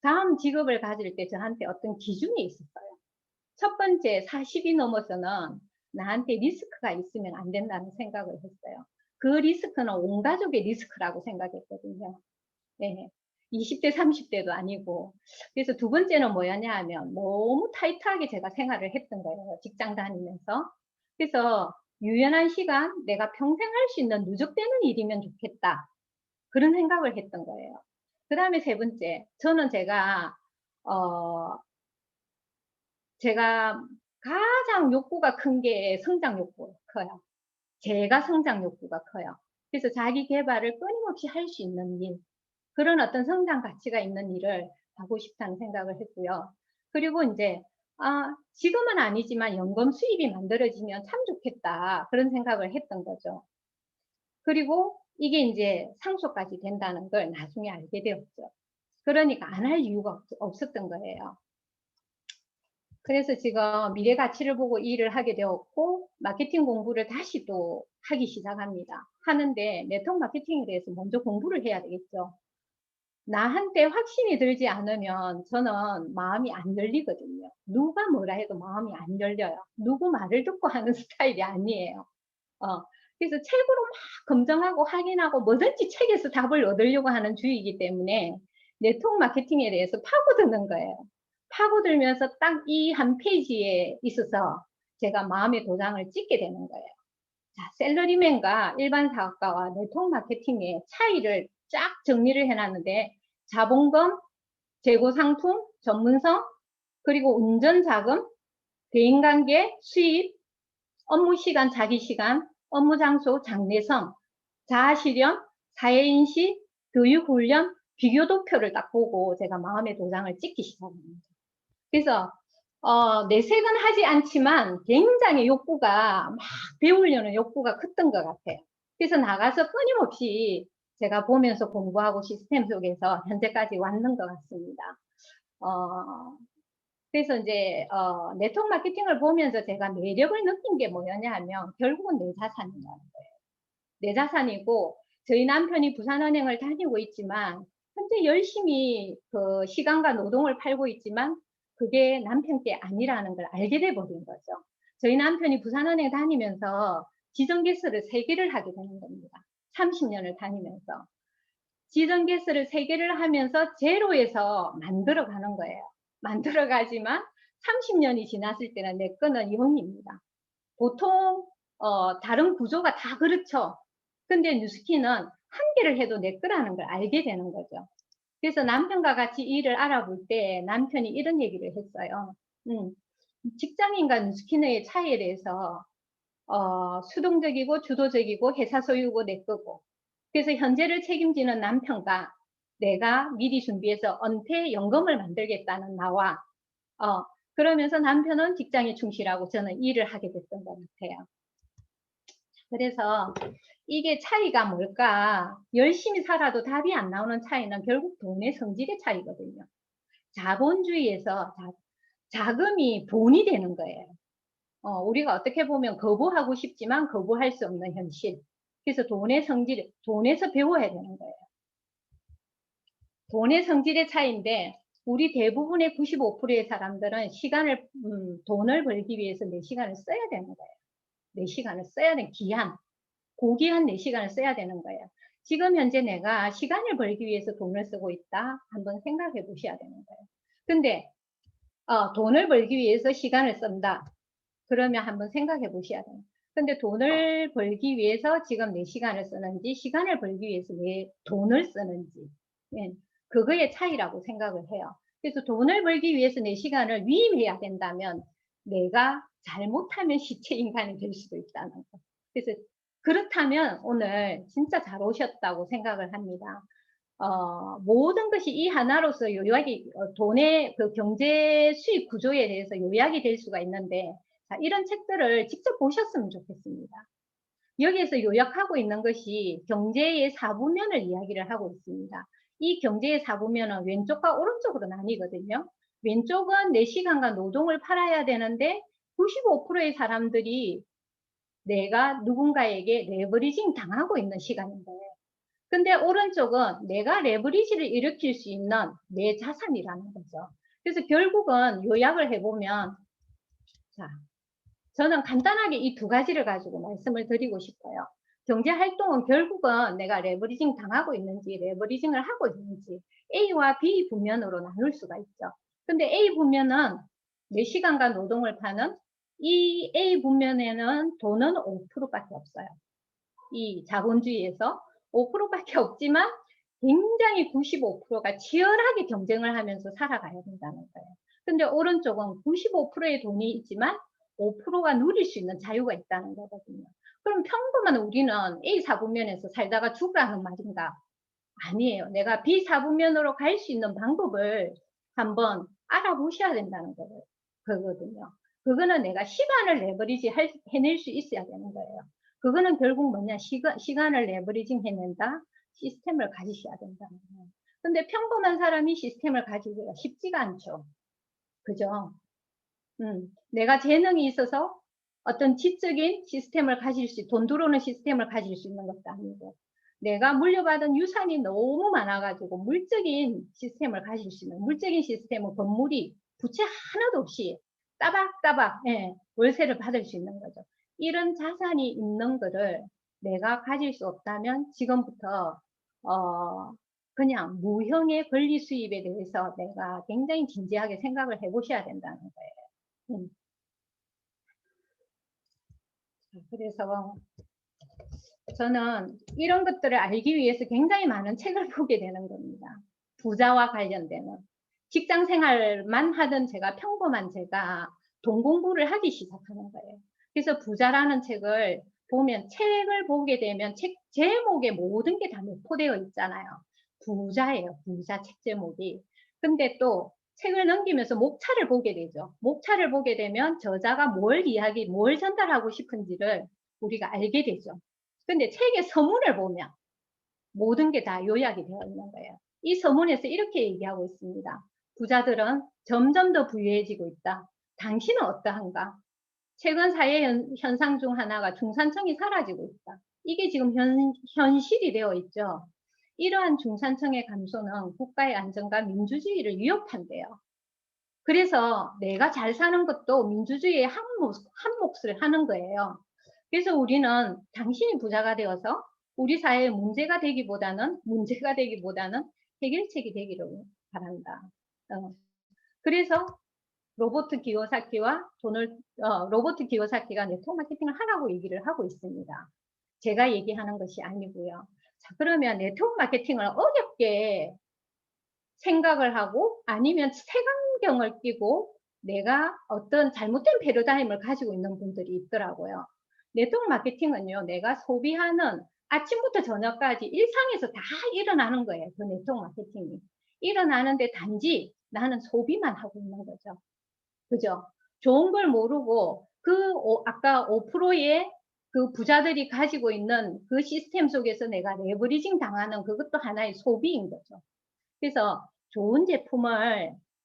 다음 직업을 가질 때 저한테 어떤 기준이 있었어요. 첫 번째, 40이 넘어서는 나한테 리스크가 있으면 안 된다는 생각을 했어요. 그 리스크는 온 가족의 리스크라고 생각했거든요. 네. 20대, 30대도 아니고. 그래서 두 번째는 뭐였냐 하면 너무 타이트하게 제가 생활을 했던 거예요. 직장 다니면서. 그래서 유연한 시간, 내가 평생 할 수 있는 누적되는 일이면 좋겠다. 그런 생각을 했던 거예요. 그 다음에 세 번째, 저는 제가 가장 욕구가 큰 게 성장 욕구가 커요. 제가 성장 욕구가 커요. 그래서 자기 개발을 끊임없이 할 수 있는 일, 그런 어떤 성장 가치가 있는 일을 하고 싶다는 생각을 했고요. 그리고 이제 지금은 아니지만 연금 수입이 만들어지면 참 좋겠다, 그런 생각을 했던 거죠. 그리고 이게 이제 상속까지 된다는 걸 나중에 알게 되었죠. 그러니까 안 할 이유가 없었던 거예요. 그래서 지금 미래 가치를 보고 일을 하게 되었고, 마케팅 공부를 다시 또 하기 시작합니다. 하는데 네트워크 마케팅에 대해서 먼저 공부를 해야 되겠죠. 나한테 확신이 들지 않으면 저는 마음이 안 열리거든요. 누가 뭐라 해도 마음이 안 열려요. 누구 말을 듣고 하는 스타일이 아니에요. 그래서 책으로 막 검증하고 확인하고 뭐든지 책에서 답을 얻으려고 하는 주의이기 때문에 네트워크 마케팅에 대해서 파고드는 거예요. 파고들면서 딱 이 한 페이지에 있어서 제가 마음의 도장을 찍게 되는 거예요. 자, 셀러리맨과 일반 사업가와 네트워크 마케팅의 차이를 쫙 정리를 해놨는데, 자본금, 재고 상품, 전문성, 그리고 운전 자금, 대인관계, 수입, 업무 시간, 자기 시간, 업무 장소, 장래성, 자아 실현, 사회인식, 교육 훈련, 비교 도표를 딱 보고 제가 마음의 도장을 찍기 시작합니다. 그래서 내색은 하지 않지만 굉장히 욕구가 막 배우려는 욕구가 컸던 것 같아요. 그래서 나가서 끊임없이 제가 보면서 공부하고 시스템 속에서 현재까지 왔는 것 같습니다. 그래서 이제 네트워크 마케팅을 보면서 제가 매력을 느낀 게 뭐였냐 하면 결국은 내 자산이라는 거예요. 내 자산이고, 저희 남편이 부산은행을 다니고 있지만 현재 열심히 그 시간과 노동을 팔고 있지만 그게 남편 게 아니라는 걸 알게 돼 버린 거죠. 저희 남편이 부산은행 다니면서 지정개설을 3개를 하게 되는 겁니다. 30년을 다니면서 지정개설을 3개를 하면서 제로에서 만들어 가는 거예요. 만들어 가지만 30년이 지났을 때는 내 거는 0입니다. 보통 다른 구조가 다 그렇죠. 근데 뉴스키는 한 개를 해도 내 거라는 걸 알게 되는 거죠. 그래서 남편과 같이 일을 알아볼 때 남편이 이런 얘기를 했어요. 직장인과 뉴스키너의 차이에 대해서 수동적이고 주도적이고 회사 소유고 내 거고, 그래서 현재를 책임지는 남편과 내가 미리 준비해서 은퇴 연금을 만들겠다는 나와 그러면서 남편은 직장에 충실하고 저는 일을 하게 됐던 것 같아요. 그래서 이게 차이가 뭘까? 열심히 살아도 답이 안 나오는 차이는 결국 돈의 성질의 차이거든요. 자본주의에서 자금이 돈이 되는 거예요. 우리가 어떻게 보면 거부하고 싶지만 거부할 수 없는 현실. 그래서 돈의 성질, 돈에서 배워야 되는 거예요. 돈의 성질의 차이인데 우리 대부분의 95%의 사람들은 시간을 돈을 벌기 위해서 내 시간을 써야 되는 거예요. 내 시간을 써야 되는 기한, 고귀한 내 시간을 써야 되는 거예요. 지금 현재 내가 시간을 벌기 위해서 돈을 쓰고 있다, 한번 생각해 보셔야 되는 거예요. 근데 돈을 벌기 위해서 시간을 쓴다, 그러면 한번 생각해 보셔야 돼요. 근데 돈을 벌기 위해서 지금 내 시간을 쓰는지, 시간을 벌기 위해서 내 돈을 쓰는지, 예, 그거의 차이라고 생각을 해요. 그래서 돈을 벌기 위해서 내 시간을 위임해야 된다면 내가 잘못하면 시체 인간이 될 수도 있다는 거. 그래서 그렇다면 오늘 진짜 잘 오셨다고 생각을 합니다. 모든 것이 이 하나로서 요약이, 돈의 그 경제 수익 구조에 대해서 요약이 될 수가 있는데, 자, 이런 책들을 직접 보셨으면 좋겠습니다. 여기에서 요약하고 있는 것이 경제의 4부면을 이야기를 하고 있습니다. 이 경제의 4부면은 왼쪽과 오른쪽으로 나뉘거든요. 왼쪽은 내 시간과 노동을 팔아야 되는데 95%의 사람들이 내가 누군가에게 레버리징 당하고 있는 시간인 거예요. 근데 오른쪽은 내가 레버리지를 일으킬 수 있는 내 자산이라는 거죠. 그래서 결국은 요약을 해보면, 자, 저는 간단하게 이 2가지를 가지고 말씀을 드리고 싶어요. 경제활동은 결국은 내가 레버리징 당하고 있는지 레버리징을 하고 있는지 A와 B 부면으로 나눌 수가 있죠. 근데 A 부면은 내 시간과 노동을 파는 이 A 부면에는 돈은 5%밖에 없어요. 이 자본주의에서 5%밖에 없지만 굉장히 95%가 치열하게 경쟁을 하면서 살아가야 된다는 거예요. 근데 오른쪽은 95%의 돈이 있지만 5%가 누릴 수 있는 자유가 있다는 거거든요. 그럼 평범한 우리는 A 사부면에서 살다가 죽으라는 말인가? 아니에요. 내가 B 사부면으로 갈 수 있는 방법을 한번 알아보셔야 된다는 거거든요. 그거는 내가 시간을 레버리지 해낼 수 있어야 되는 거예요. 그거는 결국 뭐냐, 시간을 레버리징 해낸다, 시스템을 가지셔야 된다는 거예요. 근데 평범한 사람이 시스템을 가지기가 쉽지가 않죠. 그죠? 내가 재능이 있어서 어떤 지적인 시스템을 가질 수, 돈 들어오는 시스템을 가질 수 있는 것도 아니고, 내가 물려받은 유산이 너무 많아가지고 물적인 시스템을 가질 수 있는, 물적인 시스템은 건물이 부채 하나도 없이 따박따박 월세를 받을 수 있는 거죠. 이런 자산이 있는 거를 내가 가질 수 없다면 지금부터 그냥 무형의 권리 수입에 대해서 내가 굉장히 진지하게 생각을 해보셔야 된다는 거예요. 그래서 저는 이런 것들을 알기 위해서 굉장히 많은 책을 보게 되는 겁니다. 부자와 관련되는. 직장 생활만 하던 제가, 평범한 제가 돈 공부를 하기 시작하는 거예요. 그래서 부자라는 책을 보면, 책을 보게 되면 책 제목에 모든 게 다 내포되어 있잖아요. 부자예요. 부자 책 제목이. 근데 또 책을 넘기면서 목차를 보게 되죠. 목차를 보게 되면 저자가 뭘 전달하고 싶은지를 우리가 알게 되죠. 근데 책의 서문을 보면 모든 게 다 요약이 되어 있는 거예요. 이 서문에서 이렇게 얘기하고 있습니다. 부자들은 점점 더 부유해지고 있다. 당신은 어떠한가? 최근 사회 현상 중 하나가 중산층이 사라지고 있다. 이게 지금 현실이 되어 있죠. 이러한 중산층의 감소는 국가의 안정과 민주주의를 위협한대요. 그래서 내가 잘 사는 것도 민주주의의 한 몫을 하는 거예요. 그래서 우리는 당신이 부자가 되어서 우리 사회의 문제가 되기보다는 해결책이 되기를 바란다. 그래서 로버트 기요사키가 네트워크 마케팅을 하라고 얘기를 하고 있습니다. 제가 얘기하는 것이 아니고요. 자, 그러면 네트워크 마케팅을 어렵게 생각을 하고 아니면 색안경을 끼고 내가 어떤 잘못된 패러다임을 가지고 있는 분들이 있더라고요. 네트워크 마케팅은요, 내가 소비하는 아침부터 저녁까지 일상에서 다 일어나는 거예요. 그 네트워크 마케팅이. 일어나는데 단지 나는 소비만 하고 있는 거죠. 그죠? 좋은 걸 모르고 아까 5%의 그 부자들이 가지고 있는 그 시스템 속에서 내가 레버리징 당하는 그것도 하나의 소비인 거죠. 그래서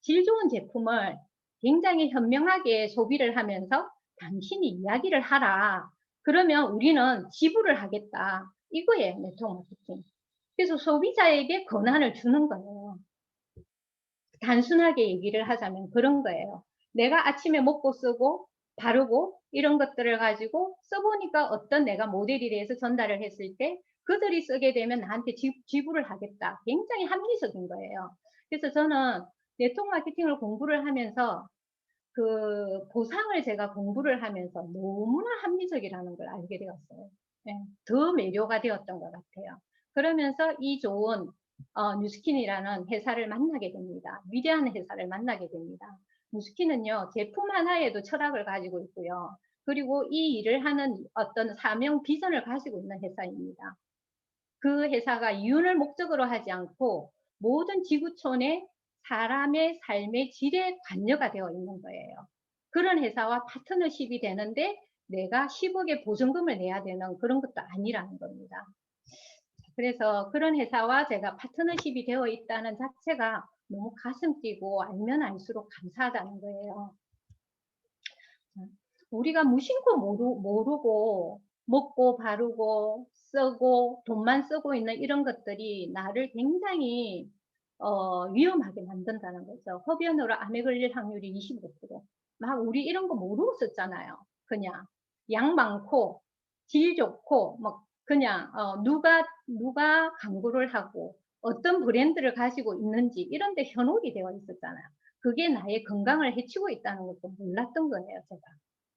질 좋은 제품을 굉장히 현명하게 소비를 하면서 당신이 이야기를 하라. 그러면 우리는 지불을 하겠다. 이거예요, 네트워크 마케팅. 그래서 소비자에게 권한을 주는 거예요. 단순하게 얘기를 하자면 그런 거예요. 내가 아침에 먹고 쓰고 바르고 이런 것들을 가지고 써보니까 어떤 내가 모델이 돼서 전달을 했을 때 그들이 쓰게 되면 나한테 지불을 하겠다. 굉장히 합리적인 거예요. 그래서 저는 네트워크 마케팅을 공부를 하면서 그 보상을 제가 공부를 하면서 너무나 합리적이라는 걸 알게 되었어요. 네, 더 매료가 되었던 것 같아요. 그러면서 이 좋은 뉴스킨이라는 회사를 만나게 됩니다. 위대한 회사를 만나게 됩니다. 뉴스킨은요, 제품 하나에도 철학을 가지고 있고요. 그리고 이 일을 하는 어떤 사명, 비전을 가지고 있는 회사입니다. 그 회사가 이윤을 목적으로 하지 않고 모든 지구촌의 사람의 삶의 질에 관여가 되어 있는 거예요. 그런 회사와 파트너십이 되는데 내가 10억의 보증금을 내야 되는 그런 것도 아니라는 겁니다. 그래서 그런 회사와 제가 파트너십이 되어 있다는 자체가 너무 가슴 뛰고 알면 알수록 감사하다는 거예요. 우리가 무심코 모르고 먹고 바르고 쓰고 돈만 쓰고 있는 이런 것들이 나를 굉장히 위험하게 만든다는 거죠. 흡연으로 암에 걸릴 확률이 25%. 막 우리 이런 거 모르고 썼잖아요. 그냥 양 많고 질 좋고 뭐 그냥 누가 광고를 하고 어떤 브랜드를 가지고 있는지 이런 데 현혹이 되어 있었잖아요. 그게 나의 건강을 해치고 있다는 것도 몰랐던 거예요, 제가.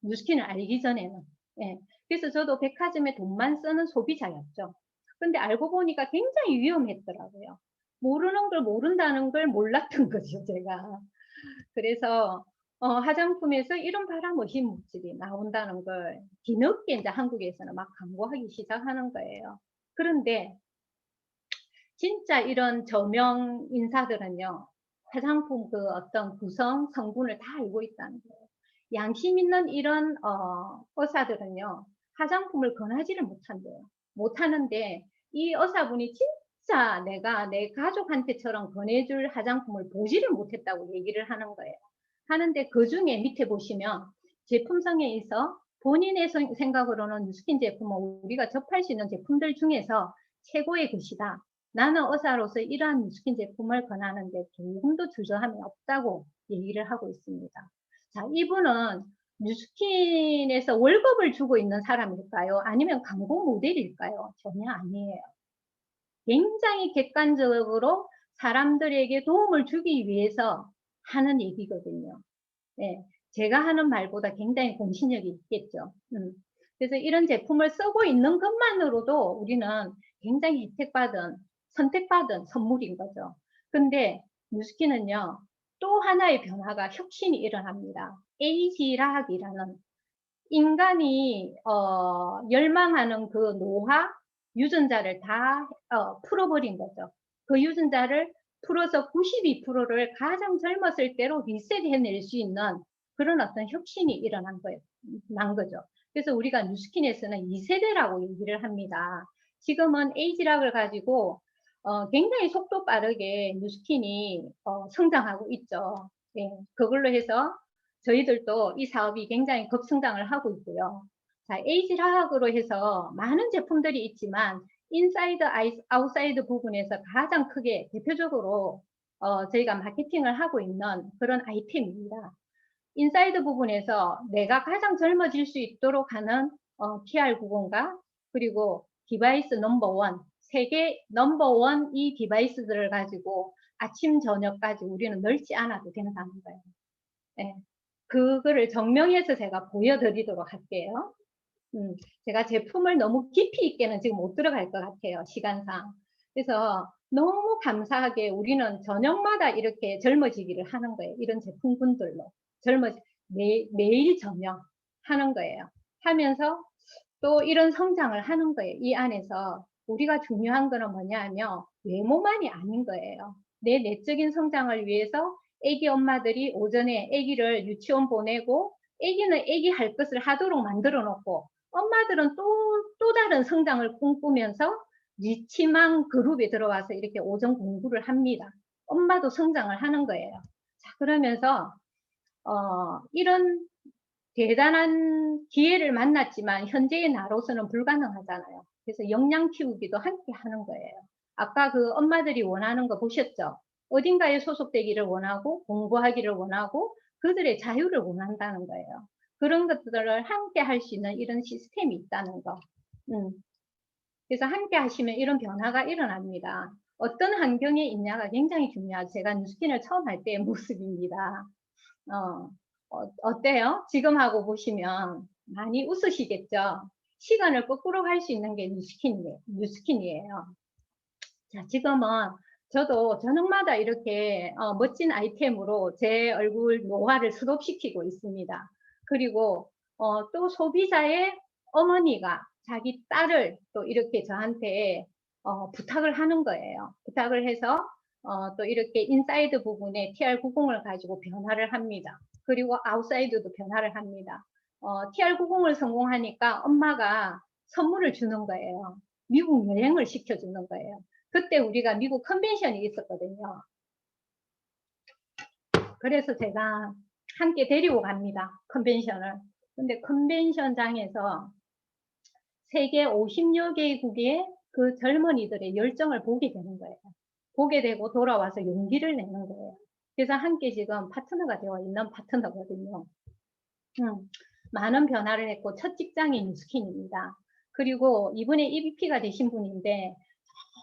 뉴스킨을 알기 전에는. 예. 그래서 저도 백화점에 돈만 쓰는 소비자였죠. 근데 알고 보니까 굉장히 위험했더라고요. 모르는 걸 모른다는 걸 몰랐던 거죠, 제가. 그래서 화장품에서 이런 바람어신 물질이 나온다는 걸 뒤늦게 이제 한국에서는 막 광고하기 시작하는 거예요. 그런데 진짜 이런 저명 인사들은요, 화장품 그 어떤 구성 성분을 다 알고 있다는 거예요. 양심 있는 이런 의사들은요, 화장품을 권하지를 못한대요. 못하는데 이 의사분이 진짜 내가 내 가족한테처럼 권해줄 화장품을 보지를 못했다고 얘기를 하는 거예요. 하는데 그 중에 밑에 보시면 제품성에 있어 본인의 생각으로는 뉴스킨 제품은 우리가 접할 수 있는 제품들 중에서 최고의 것이다. 나는 의사로서 이러한 뉴스킨 제품을 권하는데 조금도 주저함이 없다고 얘기를 하고 있습니다. 자, 이분은 뉴스킨에서 월급을 주고 있는 사람일까요? 아니면 광고 모델일까요? 전혀 아니에요. 굉장히 객관적으로 사람들에게 도움을 주기 위해서 하는 얘기거든요. 네, 제가 하는 말보다 굉장히 공신력이 있겠죠. 그래서 이런 제품을 쓰고 있는 것만으로도 우리는 굉장히 혜택받은, 선택받은 선물인 거죠. 근데 뉴스킨은요, 또 하나의 변화가 혁신이 일어납니다. 에이지락이라는 인간이 열망하는 그 노화 유전자를 다 풀어버린 거죠. 그 유전자를 풀어서 92%를 가장 젊었을 때로 리셋해낼 수 있는 그런 어떤 혁신이 난 거죠. 그래서 우리가 뉴스킨에서는 2세대라고 얘기를 합니다. 지금은 에이지락을 가지고 굉장히 속도 빠르게 뉴스킨이 성장하고 있죠. 예, 그걸로 해서 저희들도 이 사업이 굉장히 급성장을 하고 있고요. 자, 에이지락으로 해서 많은 제품들이 있지만 인사이드, 아웃사이드 부분에서 가장 크게 대표적으로 저희가 마케팅을 하고 있는 그런 아이템입니다. 인사이드 부분에서 내가 가장 젊어질 수 있도록 하는 TR90과 그리고 디바이스 넘버원, 세계 넘버원 이 디바이스들을 가지고 아침, 저녁까지 우리는 넓지 않아도 된다는 거예요. 네. 그거를 정명해서 제가 보여드리도록 할게요. 제가 제품을 너무 깊이 있게는 지금 못 들어갈 것 같아요. 시간상. 그래서 너무 감사하게 우리는 저녁마다 이렇게 젊어지기를 하는 거예요. 이런 제품군들로. 매일 저녁 하는 거예요. 하면서 또 이런 성장을 하는 거예요. 이 안에서 우리가 중요한 거는 뭐냐 하면 외모만이 아닌 거예요. 내 내적인 성장을 위해서 애기 엄마들이 오전에 애기를 유치원 보내고 애기는 애기 할 것을 하도록 만들어 놓고 엄마들은 또 다른 성장을 꿈꾸면서 리치망 그룹에 들어와서 이렇게 오전 공부를 합니다. 엄마도 성장을 하는 거예요. 자, 그러면서 이런 대단한 기회를 만났지만 현재의 나로서는 불가능하잖아요. 그래서 역량 키우기도 함께 하는 거예요. 아까 그 엄마들이 원하는 거 보셨죠? 어딘가에 소속되기를 원하고 공부하기를 원하고 그들의 자유를 원한다는 거예요. 그런 것들을 함께 할 수 있는 이런 시스템이 있다는 거. 그래서 함께 하시면 이런 변화가 일어납니다. 어떤 환경에 있냐가 굉장히 중요하죠. 제가 뉴스킨을 처음 할 때의 모습입니다. 어때요? 지금 하고 보시면 많이 웃으시겠죠? 시간을 거꾸로 갈 수 있는 게 뉴스킨이에요. 자, 지금은 저도 저녁마다 이렇게 멋진 아이템으로 제 얼굴 노화를 스톱시키고 있습니다. 그리고 또 소비자의 어머니가 자기 딸을 또 이렇게 저한테 부탁을 하는 거예요. 부탁을 해서 또 이렇게 인사이드 부분에 TR90을 가지고 변화를 합니다. 그리고 아웃사이드도 변화를 합니다. TR90을 성공하니까 엄마가 선물을 주는 거예요. 미국 여행을 시켜주는 거예요. 그때 우리가 미국 컨벤션이 있었거든요. 그래서 제가 함께 데리고 갑니다. 컨벤션을. 근데 컨벤션장에서 세계 50여 개국의 그 젊은이들의 열정을 보게 되는 거예요. 보게 되고 돌아와서 용기를 내는 거예요. 그래서 함께 지금 파트너가 되어 있는 파트너거든요. 많은 변화를 했고 첫 직장이 뉴스킨입니다. 그리고 이번에 EVP가 되신 분인데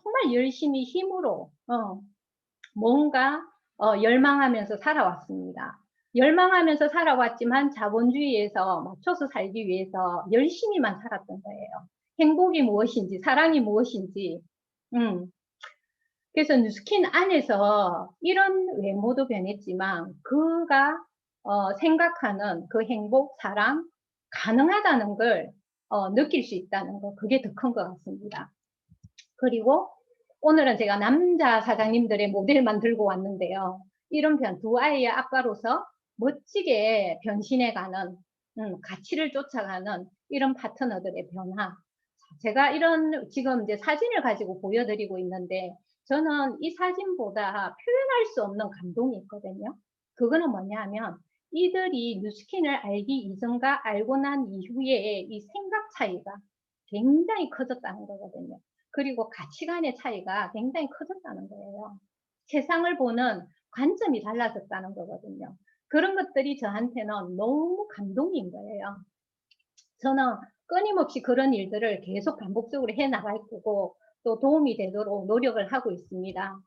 정말 열심히 힘으로 뭔가 열망하면서 살아왔습니다. 열망하면서 살아왔지만 자본주의에서 맞춰서 살기 위해서 열심히만 살았던 거예요. 행복이 무엇인지 사랑이 무엇인지 그래서 뉴스킨 안에서 이런 외모도 변했지만 그가 생각하는 그 행복, 사랑 가능하다는 걸 느낄 수 있다는 거 그게 더 큰 것 같습니다. 그리고 오늘은 제가 남자 사장님들의 모델만 들고 왔는데요. 이런 두 아이의 아빠로서 멋지게 변신해가는 가치를 쫓아가는 이런 파트너들의 변화. 제가 이런 지금 이제 사진을 가지고 보여드리고 있는데 저는 이 사진보다 표현할 수 없는 감동이 있거든요. 그거는 뭐냐 하면 이들이 뉴스킨을 알기 이전과 알고 난 이후에 이 생각 차이가 굉장히 커졌다는 거거든요. 그리고 가치관의 차이가 굉장히 커졌다는 거예요. 세상을 보는 관점이 달라졌다는 거거든요. 그런 것들이 저한테는 너무 감동인 거예요. 저는 끊임없이 그런 일들을 계속 반복적으로 해 나갈 거고 또 도움이 되도록 노력을 하고 있습니다.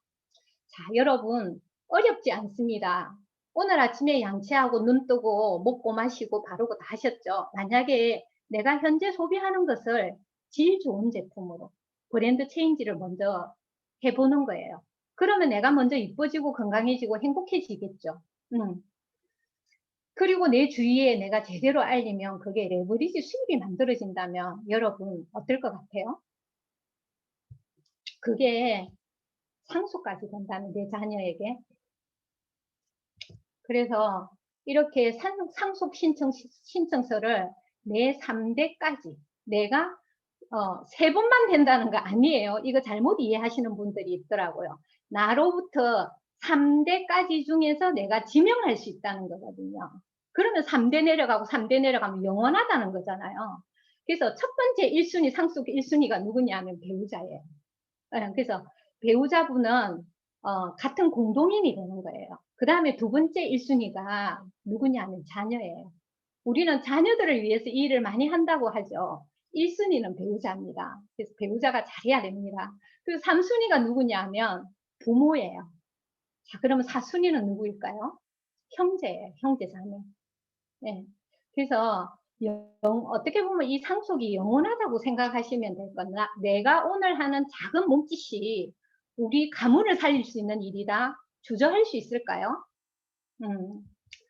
자, 여러분, 어렵지 않습니다. 오늘 아침에 양치하고 눈 뜨고 먹고 마시고 바르고 다 하셨죠? 만약에 내가 현재 소비하는 것을 질 좋은 제품으로 브랜드 체인지를 먼저 해보는 거예요. 그러면 내가 먼저 이뻐지고 건강해지고 행복해지겠죠. 그리고 내 주위에 내가 제대로 알리면 그게 레버리지 수입이 만들어진다면 여러분 어떨 것 같아요? 그게 상속까지 된다면 내 자녀에게. 그래서 이렇게 상속 신청서를 내 3대까지 내가 3번만 된다는 거 아니에요. 이거 잘못 이해하시는 분들이 있더라고요. 나로부터 3대까지 중에서 내가 지명할 수 있다는 거거든요. 그러면 3대 내려가고 3대 내려가면 영원하다는 거잖아요. 그래서 첫 번째 1순위, 상속 1순위가 누구냐면 배우자예요. 그래서 배우자분은 같은 공동인이 되는 거예요. 그 다음에 두 번째 1순위가 누구냐면 자녀예요. 우리는 자녀들을 위해서 이 일을 많이 한다고 하죠. 1순위는 배우자입니다. 그래서 배우자가 잘해야 됩니다. 그리고 3순위가 누구냐면 부모예요. 자, 그러면 4순위는 누구일까요? 형제예요. 형제 자매. 네. 그래서 어떻게 보면 이 상속이 영원하다고 생각하시면 될 거나 내가 오늘 하는 작은 몸짓이 우리 가문을 살릴 수 있는 일이다. 주저할 수 있을까요?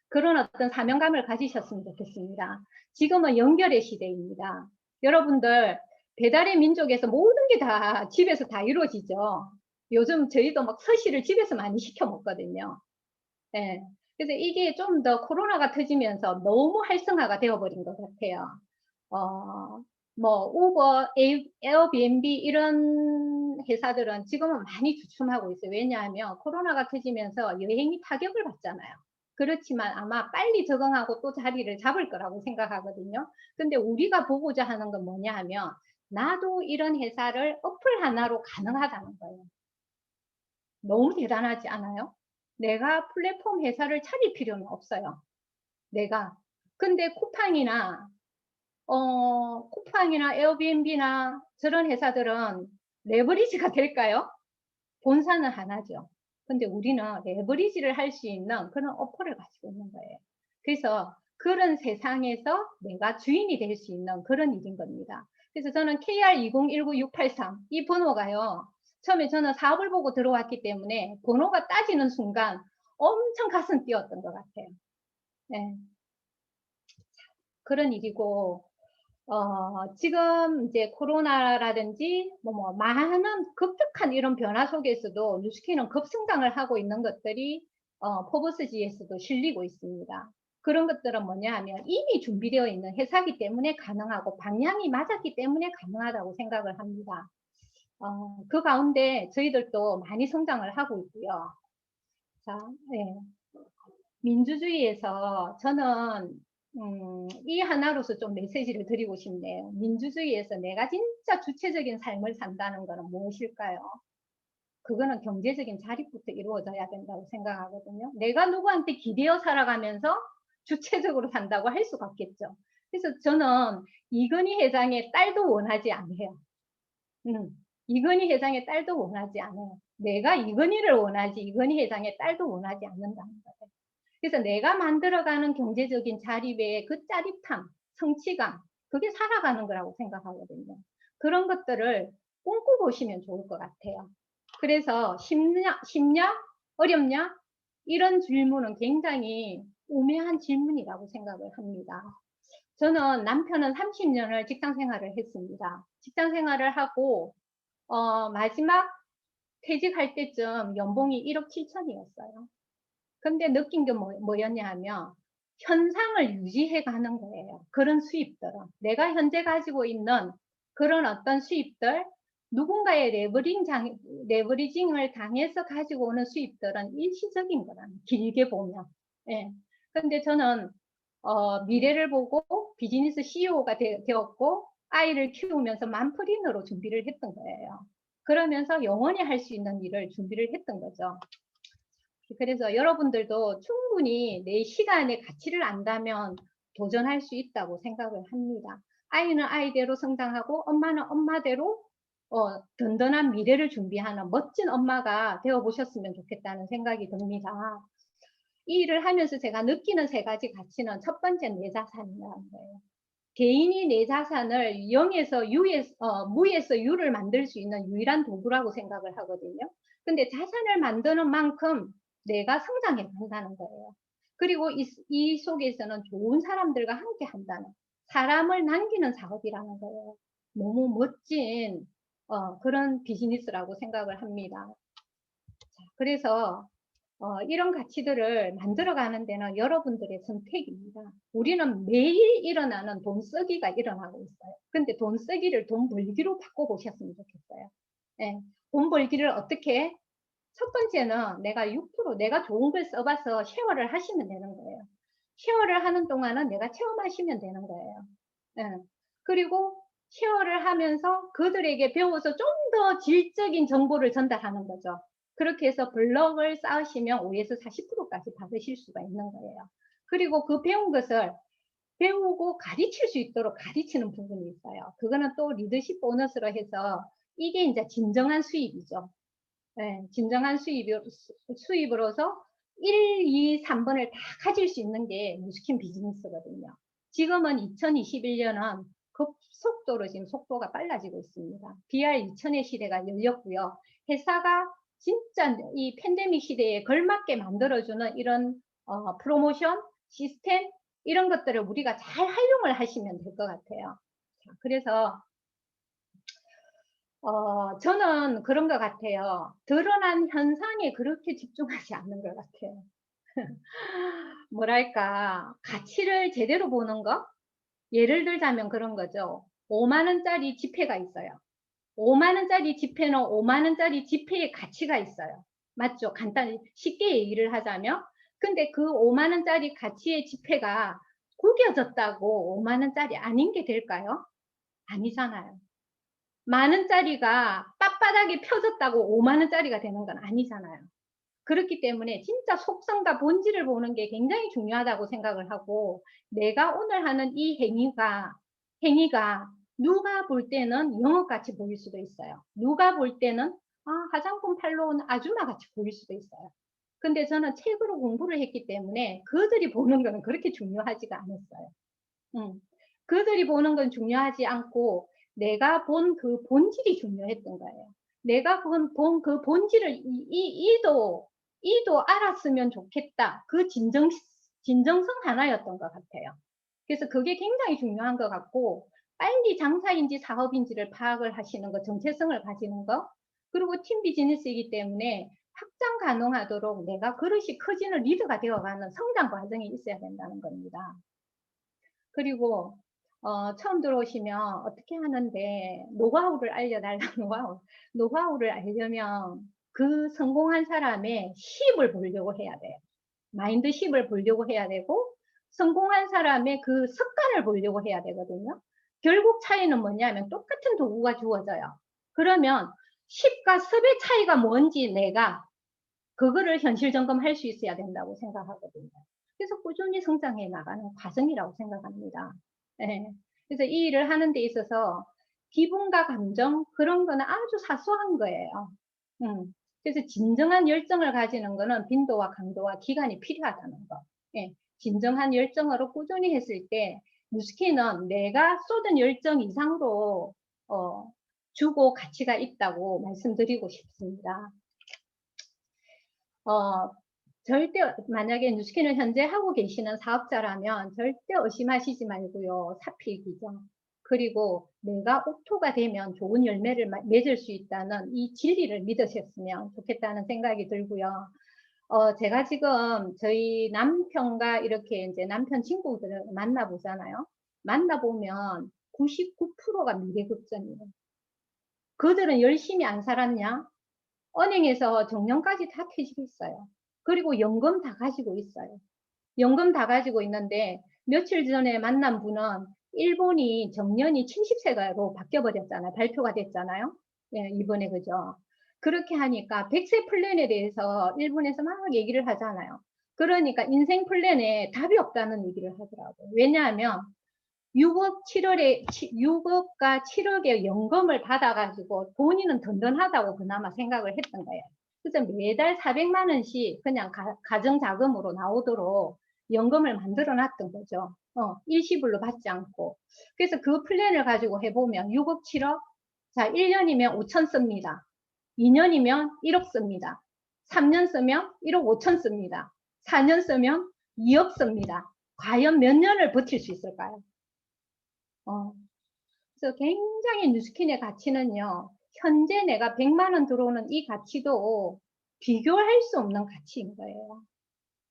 그런 어떤 사명감을 가지셨으면 좋겠습니다. 지금은 연결의 시대입니다. 여러분들 배달의 민족에서 모든 게 다 집에서 다 이루어지죠. 요즘 저희도 막 서시를 집에서 많이 시켜 먹거든요. 네. 그래서 이게 좀 더 코로나가 터지면서 너무 활성화가 되어버린 것 같아요. 뭐 우버, 에어비앤비 이런 회사들은 지금은 많이 주춤하고 있어요. 왜냐하면 코로나가 터지면서 여행이 타격을 받잖아요. 그렇지만 아마 빨리 적응하고 또 자리를 잡을 거라고 생각하거든요. 근데 우리가 보고자 하는 건 뭐냐 하면 나도 이런 회사를 어플 하나로 가능하다는 거예요. 너무 대단하지 않아요? 내가 플랫폼 회사를 차릴 필요는 없어요. 내가. 근데 쿠팡이나 에어비앤비나 저런 회사들은 레버리지가 될까요? 본사는 하나죠. 근데 우리는 레버리지를 할 수 있는 그런 어퍼를 가지고 있는 거예요. 그래서 그런 세상에서 내가 주인이 될 수 있는 그런 일인 겁니다. 그래서 저는 KR2019683 이 번호가요. 처음에 저는 사업을 보고 들어왔기 때문에 번호가 따지는 순간 엄청 가슴 뛰었던 것 같아요. 네. 그런 일이고 지금 이제 코로나라든지 많은 급격한 이런 변화 속에서도 뉴스키는 급성장을 하고 있는 것들이 포브스지에서도 실리고 있습니다. 그런 것들은 뭐냐 하면 이미 준비되어 있는 회사기 때문에 가능하고 방향이 맞았기 때문에 가능하다고 생각을 합니다. 그 가운데 저희들도 많이 성장을 하고 있고요. 자, 네. 민주주의에서 저는 이 하나로서 좀 메시지를 드리고 싶네요. 민주주의에서 내가 진짜 주체적인 삶을 산다는 것은 무엇일까요? 그거는 경제적인 자립부터 이루어져야 된다고 생각하거든요. 내가 누구한테 기대어 살아가면서 주체적으로 산다고 할 수가 없겠죠. 그래서 저는 이건희 회장의 딸도 원하지 않아요. 이건희 회장의 딸도 원하지 않아요. 내가 이건희를 원하지 이건희 회장의 딸도 원하지 않는다는 거예요. 그래서 내가 만들어가는 경제적인 자립의 그 짜릿함, 성취감, 그게 살아가는 거라고 생각하거든요. 그런 것들을 꿈꿔보시면 좋을 것 같아요. 그래서 쉽냐? 어렵냐? 이런 질문은 굉장히 우매한 질문이라고 생각을 합니다. 저는 남편은 30년을 직장 생활을 했습니다. 직장 생활을 하고 마지막 퇴직할 때쯤 연봉이 1억 7천이었어요. 근데 느낀 게 뭐였냐 하면 현상을 유지해 가는 거예요. 그런 수입들은. 내가 현재 가지고 있는 그런 어떤 수입들, 누군가의 레버리징을 당해서 가지고 오는 수입들은 일시적인 거라는, 길게 보면. 예. 근데 저는, 미래를 보고 비즈니스 CEO가 되었고, 아이를 키우면서 만프린으로 준비를 했던 거예요. 그러면서 영원히 할 수 있는 일을 준비를 했던 거죠. 그래서 여러분들도 충분히 내 시간의 가치를 안다면 도전할 수 있다고 생각을 합니다. 아이는 아이대로 성장하고 엄마는 엄마대로 든든한 미래를 준비하는 멋진 엄마가 되어보셨으면 좋겠다는 생각이 듭니다. 이 일을 하면서 제가 느끼는 세 가지 가치는 첫 번째는 내 자산이라는 거예요. 개인이 내 자산을 0에서 무에서 유를 만들 수 있는 유일한 도구라고 생각을 하거든요. 근데 자산을 만드는 만큼 내가 성장해 간다는 거예요. 그리고 이 속에서는 좋은 사람들과 함께 한다는, 사람을 남기는 사업이라는 거예요. 너무 멋진 그런 비즈니스라고 생각을 합니다. 자, 그래서 이런 가치들을 만들어가는 데는 여러분들의 선택입니다. 우리는 매일 일어나는 돈 쓰기가 일어나고 있어요. 근데 돈 쓰기를 돈 벌기로 바꿔보셨으면 좋겠어요. 예, 돈 벌기를 어떻게? 첫 번째는 내가 6% 내가 좋은 걸 써봐서 쉐어를 하시면 되는 거예요. 쉐어를 하는 동안은 내가 체험하시면 되는 거예요. 예, 그리고 쉐어를 하면서 그들에게 배워서 좀 더 질적인 정보를 전달하는 거죠. 그렇게 해서 블럭을 쌓으시면 5에서 40%까지 받으실 수가 있는 거예요. 그리고 그 배운 것을 배우고 가르칠 수 있도록 가르치는 부분이 있어요. 그거는 또 리더십 보너스로 해서 이게 이제 진정한 수입이죠. 네, 진정한 수입으로서 1, 2, 3번을 다 가질 수 있는 게 뉴스킨 비즈니스거든요. 지금은 2021년은 급속도로 지금 속도가 빨라지고 있습니다. BR2000의 시대가 열렸고요. 회사가 진짜 이 팬데믹 시대에 걸맞게 만들어주는 이런 프로모션, 시스템 이런 것들을 우리가 잘 활용을 하시면 될 것 같아요. 자, 그래서 저는 그런 것 같아요. 드러난 현상에 그렇게 집중하지 않는 것 같아요. 뭐랄까, 가치를 제대로 보는 거? 예를 들자면 그런 거죠. 5만원짜리 지폐가 있어요. 5만원짜리 지폐는 5만원짜리 지폐의 가치가 있어요. 맞죠? 간단히 쉽게 얘기를 하자면. 근데 그 5만원짜리 가치의 지폐가 구겨졌다고 5만원짜리 아닌 게 될까요? 아니잖아요. 만원짜리가 빳빳하게 펴졌다고 5만원짜리가 되는 건 아니잖아요. 그렇기 때문에 진짜 속성과 본질을 보는 게 굉장히 중요하다고 생각을 하고, 내가 오늘 하는 이 행위가 누가 볼 때는 영업같이 보일 수도 있어요. 누가 볼 때는 화장품 팔러 온 아줌마 같이 보일 수도 있어요. 근데 저는 책으로 공부를 했기 때문에 그들이 보는 거는 그렇게 중요하지가 않았어요. 그들이 보는 건 중요하지 않고 내가 본 그 본질이 중요했던 거예요. 내가 본 그 본질을 이도 알았으면 좋겠다. 그 진정성 하나였던 것 같아요. 그래서 그게 굉장히 중요한 것 같고, 빨리 장사인지 사업인지를 파악을 하시는 거, 정체성을 가지는 거, 그리고 팀 비즈니스이기 때문에 확장 가능하도록 내가 그릇이 커지는 리더가 되어가는 성장 과정이 있어야 된다는 겁니다. 그리고 처음 들어오시면 어떻게 하는데 노하우를 알려달라. 노하우를 알려면 그 성공한 사람의 10을 보려고 해야 돼요. 마인드 10을 보려고 해야 되고, 성공한 사람의 그 습관을 보려고 해야 되거든요. 결국 차이는 뭐냐면 똑같은 도구가 주어져요. 그러면 10과 10의 차이가 뭔지 내가 그거를 현실 점검할 수 있어야 된다고 생각하거든요. 그래서 꾸준히 성장해 나가는 과정이라고 생각합니다. 네. 그래서 이 일을 하는 데 있어서 기분과 감정 그런 거는 아주 사소한 거예요. 그래서 진정한 열정을 가지는 거는 빈도와 강도와 기간이 필요하다는 거. 예. 진정한 열정으로 꾸준히 했을 때 뉴스킨은 내가 쏟은 열정 이상으로 주고 가치가 있다고 말씀드리고 싶습니다. 절대 만약에 뉴스킨을 현재 하고 계시는 사업자라면 절대 의심하시지 말고요. 사필기죠. 그리고 내가 옥토가 되면 좋은 열매를 맺을 수 있다는 이 진리를 믿으셨으면 좋겠다는 생각이 들고요. 제가 지금 저희 남편과 이렇게 이제 남편 친구들을 만나보잖아요. 만나보면 99%가 미래급전이에요. 그들은 열심히 안 살았냐? 은행에서 정년까지 다 퇴직했어요. 있어요. 그리고 연금 다 가지고 있어요. 연금 다 가지고 있는데 며칠 전에 만난 분은 일본이 정년이 70세가로 바뀌어버렸잖아요. 발표가 됐잖아요. 예, 이번에 그죠. 그렇게 하니까 100세 플랜에 대해서 일본에서 막 얘기를 하잖아요. 그러니까 인생 플랜에 답이 없다는 얘기를 하더라고요. 왜냐하면 6억 7월에 6억과 7억의 연금을 받아가지고 본인은 든든하다고 그나마 생각을 했던 거예요. 그래서 매달 400만 원씩 그냥 가정자금으로 나오도록 연금을 만들어 놨던 거죠. 일시불로 받지 않고. 그래서 그 플랜을 가지고 해보면 6억 7억, 자 1년이면 5천 씁니다. 2년이면 1억 씁니다. 3년 쓰면 1억 5천 씁니다. 4년 쓰면 2억 씁니다. 과연 몇 년을 버틸 수 있을까요? 그래서 굉장히 뉴스킨의 가치는요, 현재 내가 100만 원 들어오는 이 가치도 비교할 수 없는 가치인 거예요.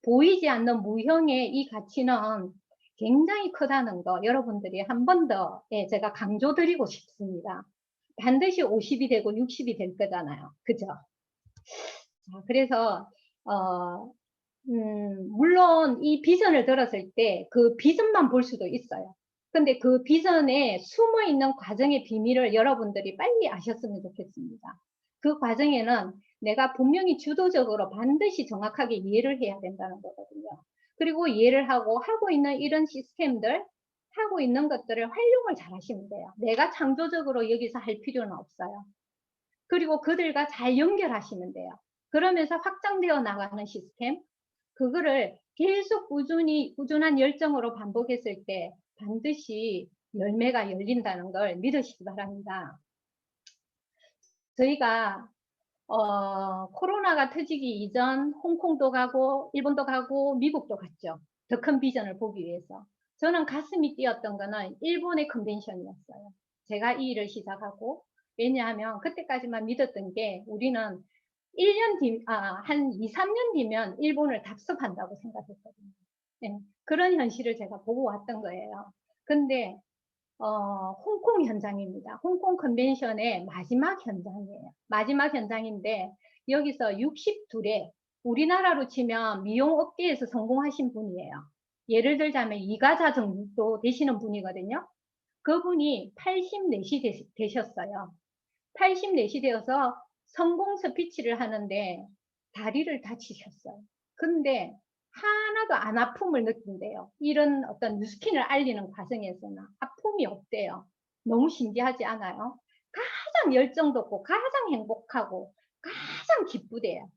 보이지 않는 무형의 이 가치는 굉장히 크다는 거 여러분들이 한 번 더 제가 강조드리고 싶습니다. 반드시 50이 되고 60이 될 거잖아요. 그죠? 자, 그래서 물론 이 비전을 들었을 때 그 비전만 볼 수도 있어요. 근데 그 비전에 숨어 있는 과정의 비밀을 여러분들이 빨리 아셨으면 좋겠습니다. 그 과정에는 내가 분명히 주도적으로 반드시 정확하게 이해를 해야 된다는 거거든요. 그리고 이해를 하고 있는 이런 시스템들, 하고 있는 것들을 활용을 잘 하시면 돼요. 내가 창조적으로 여기서 할 필요는 없어요. 그리고 그들과 잘 연결하시면 돼요. 그러면서 확장되어 나가는 시스템, 그거를 계속 꾸준한 열정으로 반복했을 때 반드시 열매가 열린다는 걸 믿으시기 바랍니다. 저희가 코로나가 터지기 이전 홍콩도 가고 일본도 가고 미국도 갔죠. 더 큰 비전을 보기 위해서. 저는 가슴이 뛰었던 거는 일본의 컨벤션이었어요. 제가 이 일을 시작하고, 왜냐하면 그때까지만 믿었던 게 우리는 1년 뒤, 한 2, 3년 뒤면 일본을 답습한다고 생각했거든요. 네, 그런 현실을 제가 보고 왔던 거예요. 근데 홍콩 현장입니다. 홍콩 컨벤션의 마지막 현장이에요. 마지막 현장인데 여기서 62에 우리나라로 치면 미용업계에서 성공하신 분이에요. 예를 들자면 이가자 정도 되시는 분이거든요. 그분이 84시 되셨어요. 84시 되어서 성공 스피치를 하는데 다리를 다치셨어요. 근데 하나도 안 아픔을 느낀대요. 이런 어떤 뉴스킨을 알리는 과정에서는 아픔이 없대요. 너무 신기하지 않아요? 가장 열정 돋고 가장 행복하고 가장 기쁘대요.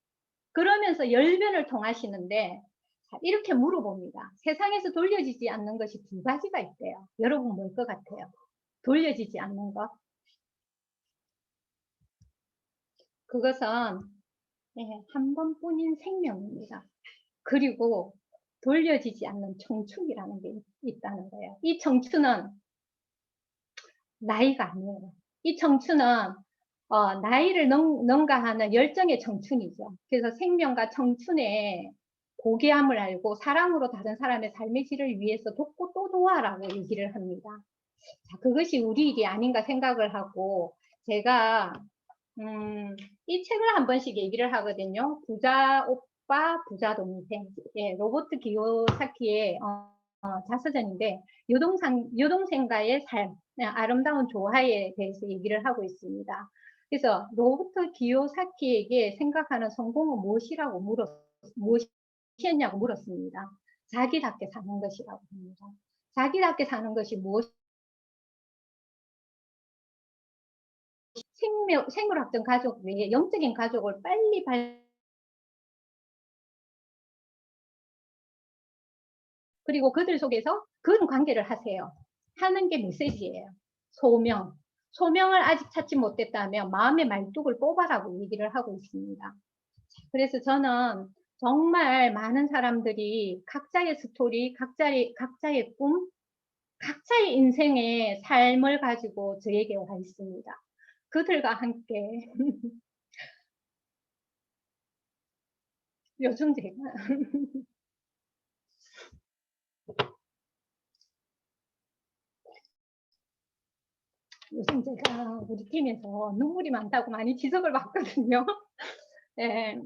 그러면서 열변을 통하시는데 이렇게 물어봅니다. 세상에서 돌려지지 않는 것이 두 가지가 있대요. 여러분 뭘 것 같아요? 돌려지지 않는 것. 그것은 한 번뿐인 생명입니다. 그리고 돌려지지 않는 청춘이라는 게 있다는 거예요. 이 청춘은 나이가 아니에요. 이 청춘은 나이를 능가하는 열정의 청춘이죠. 그래서 생명과 청춘의 고귀함을 알고 사랑으로 다른 사람의 삶의 질을 위해서 돕고 또 도와라고 얘기를 합니다. 자, 그것이 우리 일이 아닌가 생각을 하고 제가 이 책을 한 번씩 얘기를 하거든요. 부자 오빠, 부자 동생. 예, 로버트 기요사키의 자서전인데 여동생과의 삶, 아름다운 조화에 대해서 얘기를 하고 있습니다. 그래서 로버트 기요사키에게 생각하는 성공은 무엇이었냐고 물었습니다. 자기답게 사는 것이라고 합니다. 자기답게 사는 것이 무엇? 생물학적 가족 외에 영적인 가족을 빨리 그리고 그들 속에서 그런 관계를 하세요. 하는 게 메시지예요. 소명. 소명을 아직 찾지 못했다면 마음의 말뚝을 뽑아라고 얘기를 하고 있습니다. 그래서 저는 정말 많은 사람들이 각자의 스토리, 각자의 꿈, 각자의 인생의 삶을 가지고 저에게 와 있습니다. 그들과 함께 요즘 제가 요즘 제가 우리 팀에서 눈물이 많다고 많이 지적을 받거든요. 네,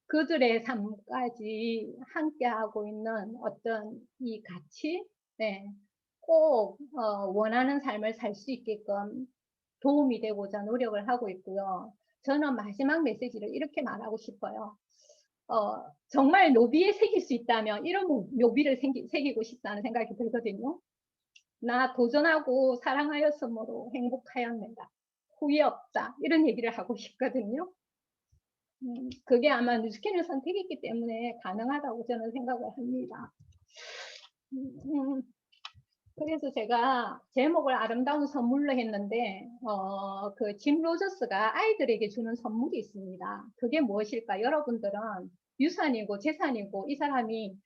그들의 삶까지 함께하고 있는 어떤 이 가치, 네, 꼭 원하는 삶을 살 수 있게끔 도움이 되고자 노력을 하고 있고요. 저는 마지막 메시지를 이렇게 말하고 싶어요. 정말 묘비에 새길 수 있다면 이런 묘비를 새기고 싶다는 생각이 들거든요. 나 도전하고 사랑하였으므로 행복하였는가. 후회 없다. 이런 얘기를 하고 싶거든요. 그게 아마 뉴스캔의 선택이기 때문에 가능하다고 저는 생각을 합니다. 음, 그래서 제가 제목을 아름다운 선물로 했는데 그 짐 로저스가 아이들에게 주는 선물이 있습니다. 그게 무엇일까? 여러분들은 유산이고 재산이고 이 사람이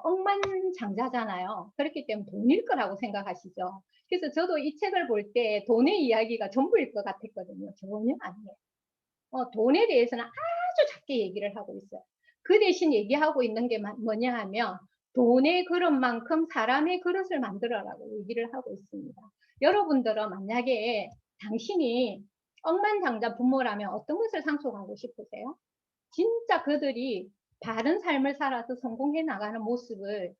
억만장자잖아요. 그렇기 때문에 돈일 거라고 생각하시죠. 그래서 저도 이 책을 볼 때 돈의 이야기가 전부일 것 같았거든요. 전혀 아니에요. 돈에 대해서는 아주 작게 얘기를 하고 있어요. 그 대신 얘기하고 있는 게 뭐냐 하면 돈의 그릇만큼 사람의 그릇을 만들어라고 얘기를 하고 있습니다. 여러분들은 만약에 당신이 억만장자 부모라면 어떤 것을 상속하고 싶으세요? 진짜 그들이 바른 삶을 살아서 성공해 나가는 모습을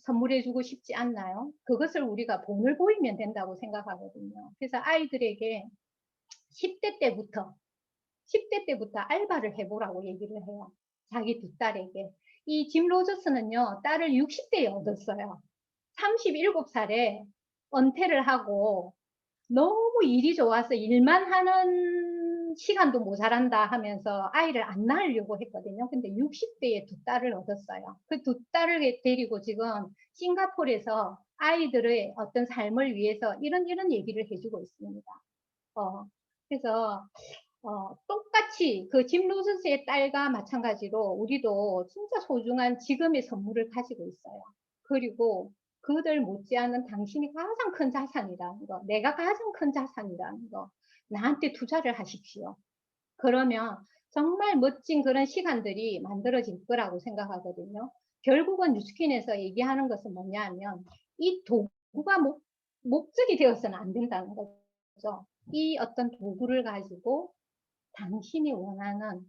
선물해주고 싶지 않나요? 그것을 우리가 본을 보이면 된다고 생각하거든요. 그래서 아이들에게 10대 때부터 알바를 해보라고 얘기를 해요. 자기 두 딸에게. 이 짐 로저스는요, 딸을 60대에 얻었어요. 37살에 은퇴를 하고 너무 일이 좋아서 일만 하는 시간도 모자란다 하면서 아이를 안 낳으려고 했거든요. 근데 60대에 두 딸을 얻었어요. 그 두 딸을 데리고 지금 싱가포르에서 아이들의 어떤 삶을 위해서 이런 얘기를 해주고 있습니다. 어, 그래서 똑같이 그 짐 로저스의 딸과 마찬가지로 우리도 진짜 소중한 지금의 선물을 가지고 있어요. 그리고 그들 못지않은 당신이 가장 큰 자산이라는 거, 내가 가장 큰 자산이라는 거, 나한테 투자를 하십시오. 그러면 정말 멋진 그런 시간들이 만들어질 거라고 생각하거든요. 결국은 뉴스킨에서 얘기하는 것은 뭐냐면 이 도구가 목적이 되어서는 안 된다는 거죠. 이 어떤 도구를 가지고 당신이 원하는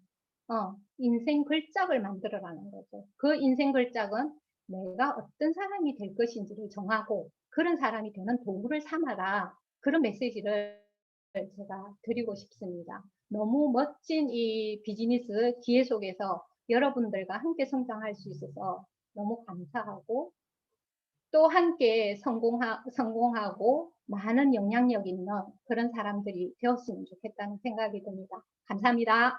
인생 글짝을 만들어라는 거죠. 그 인생 글짝은 내가 어떤 사람이 될 것인지를 정하고 그런 사람이 되는 도구를 삼아라. 그런 메시지를 제가 드리고 싶습니다. 너무 멋진 이 비즈니스 기회 속에서 여러분들과 함께 성장할 수 있어서 너무 감사하고 또 함께 성공하고 많은 영향력 있는 그런 사람들이 되었으면 좋겠다는 생각이 듭니다. 감사합니다.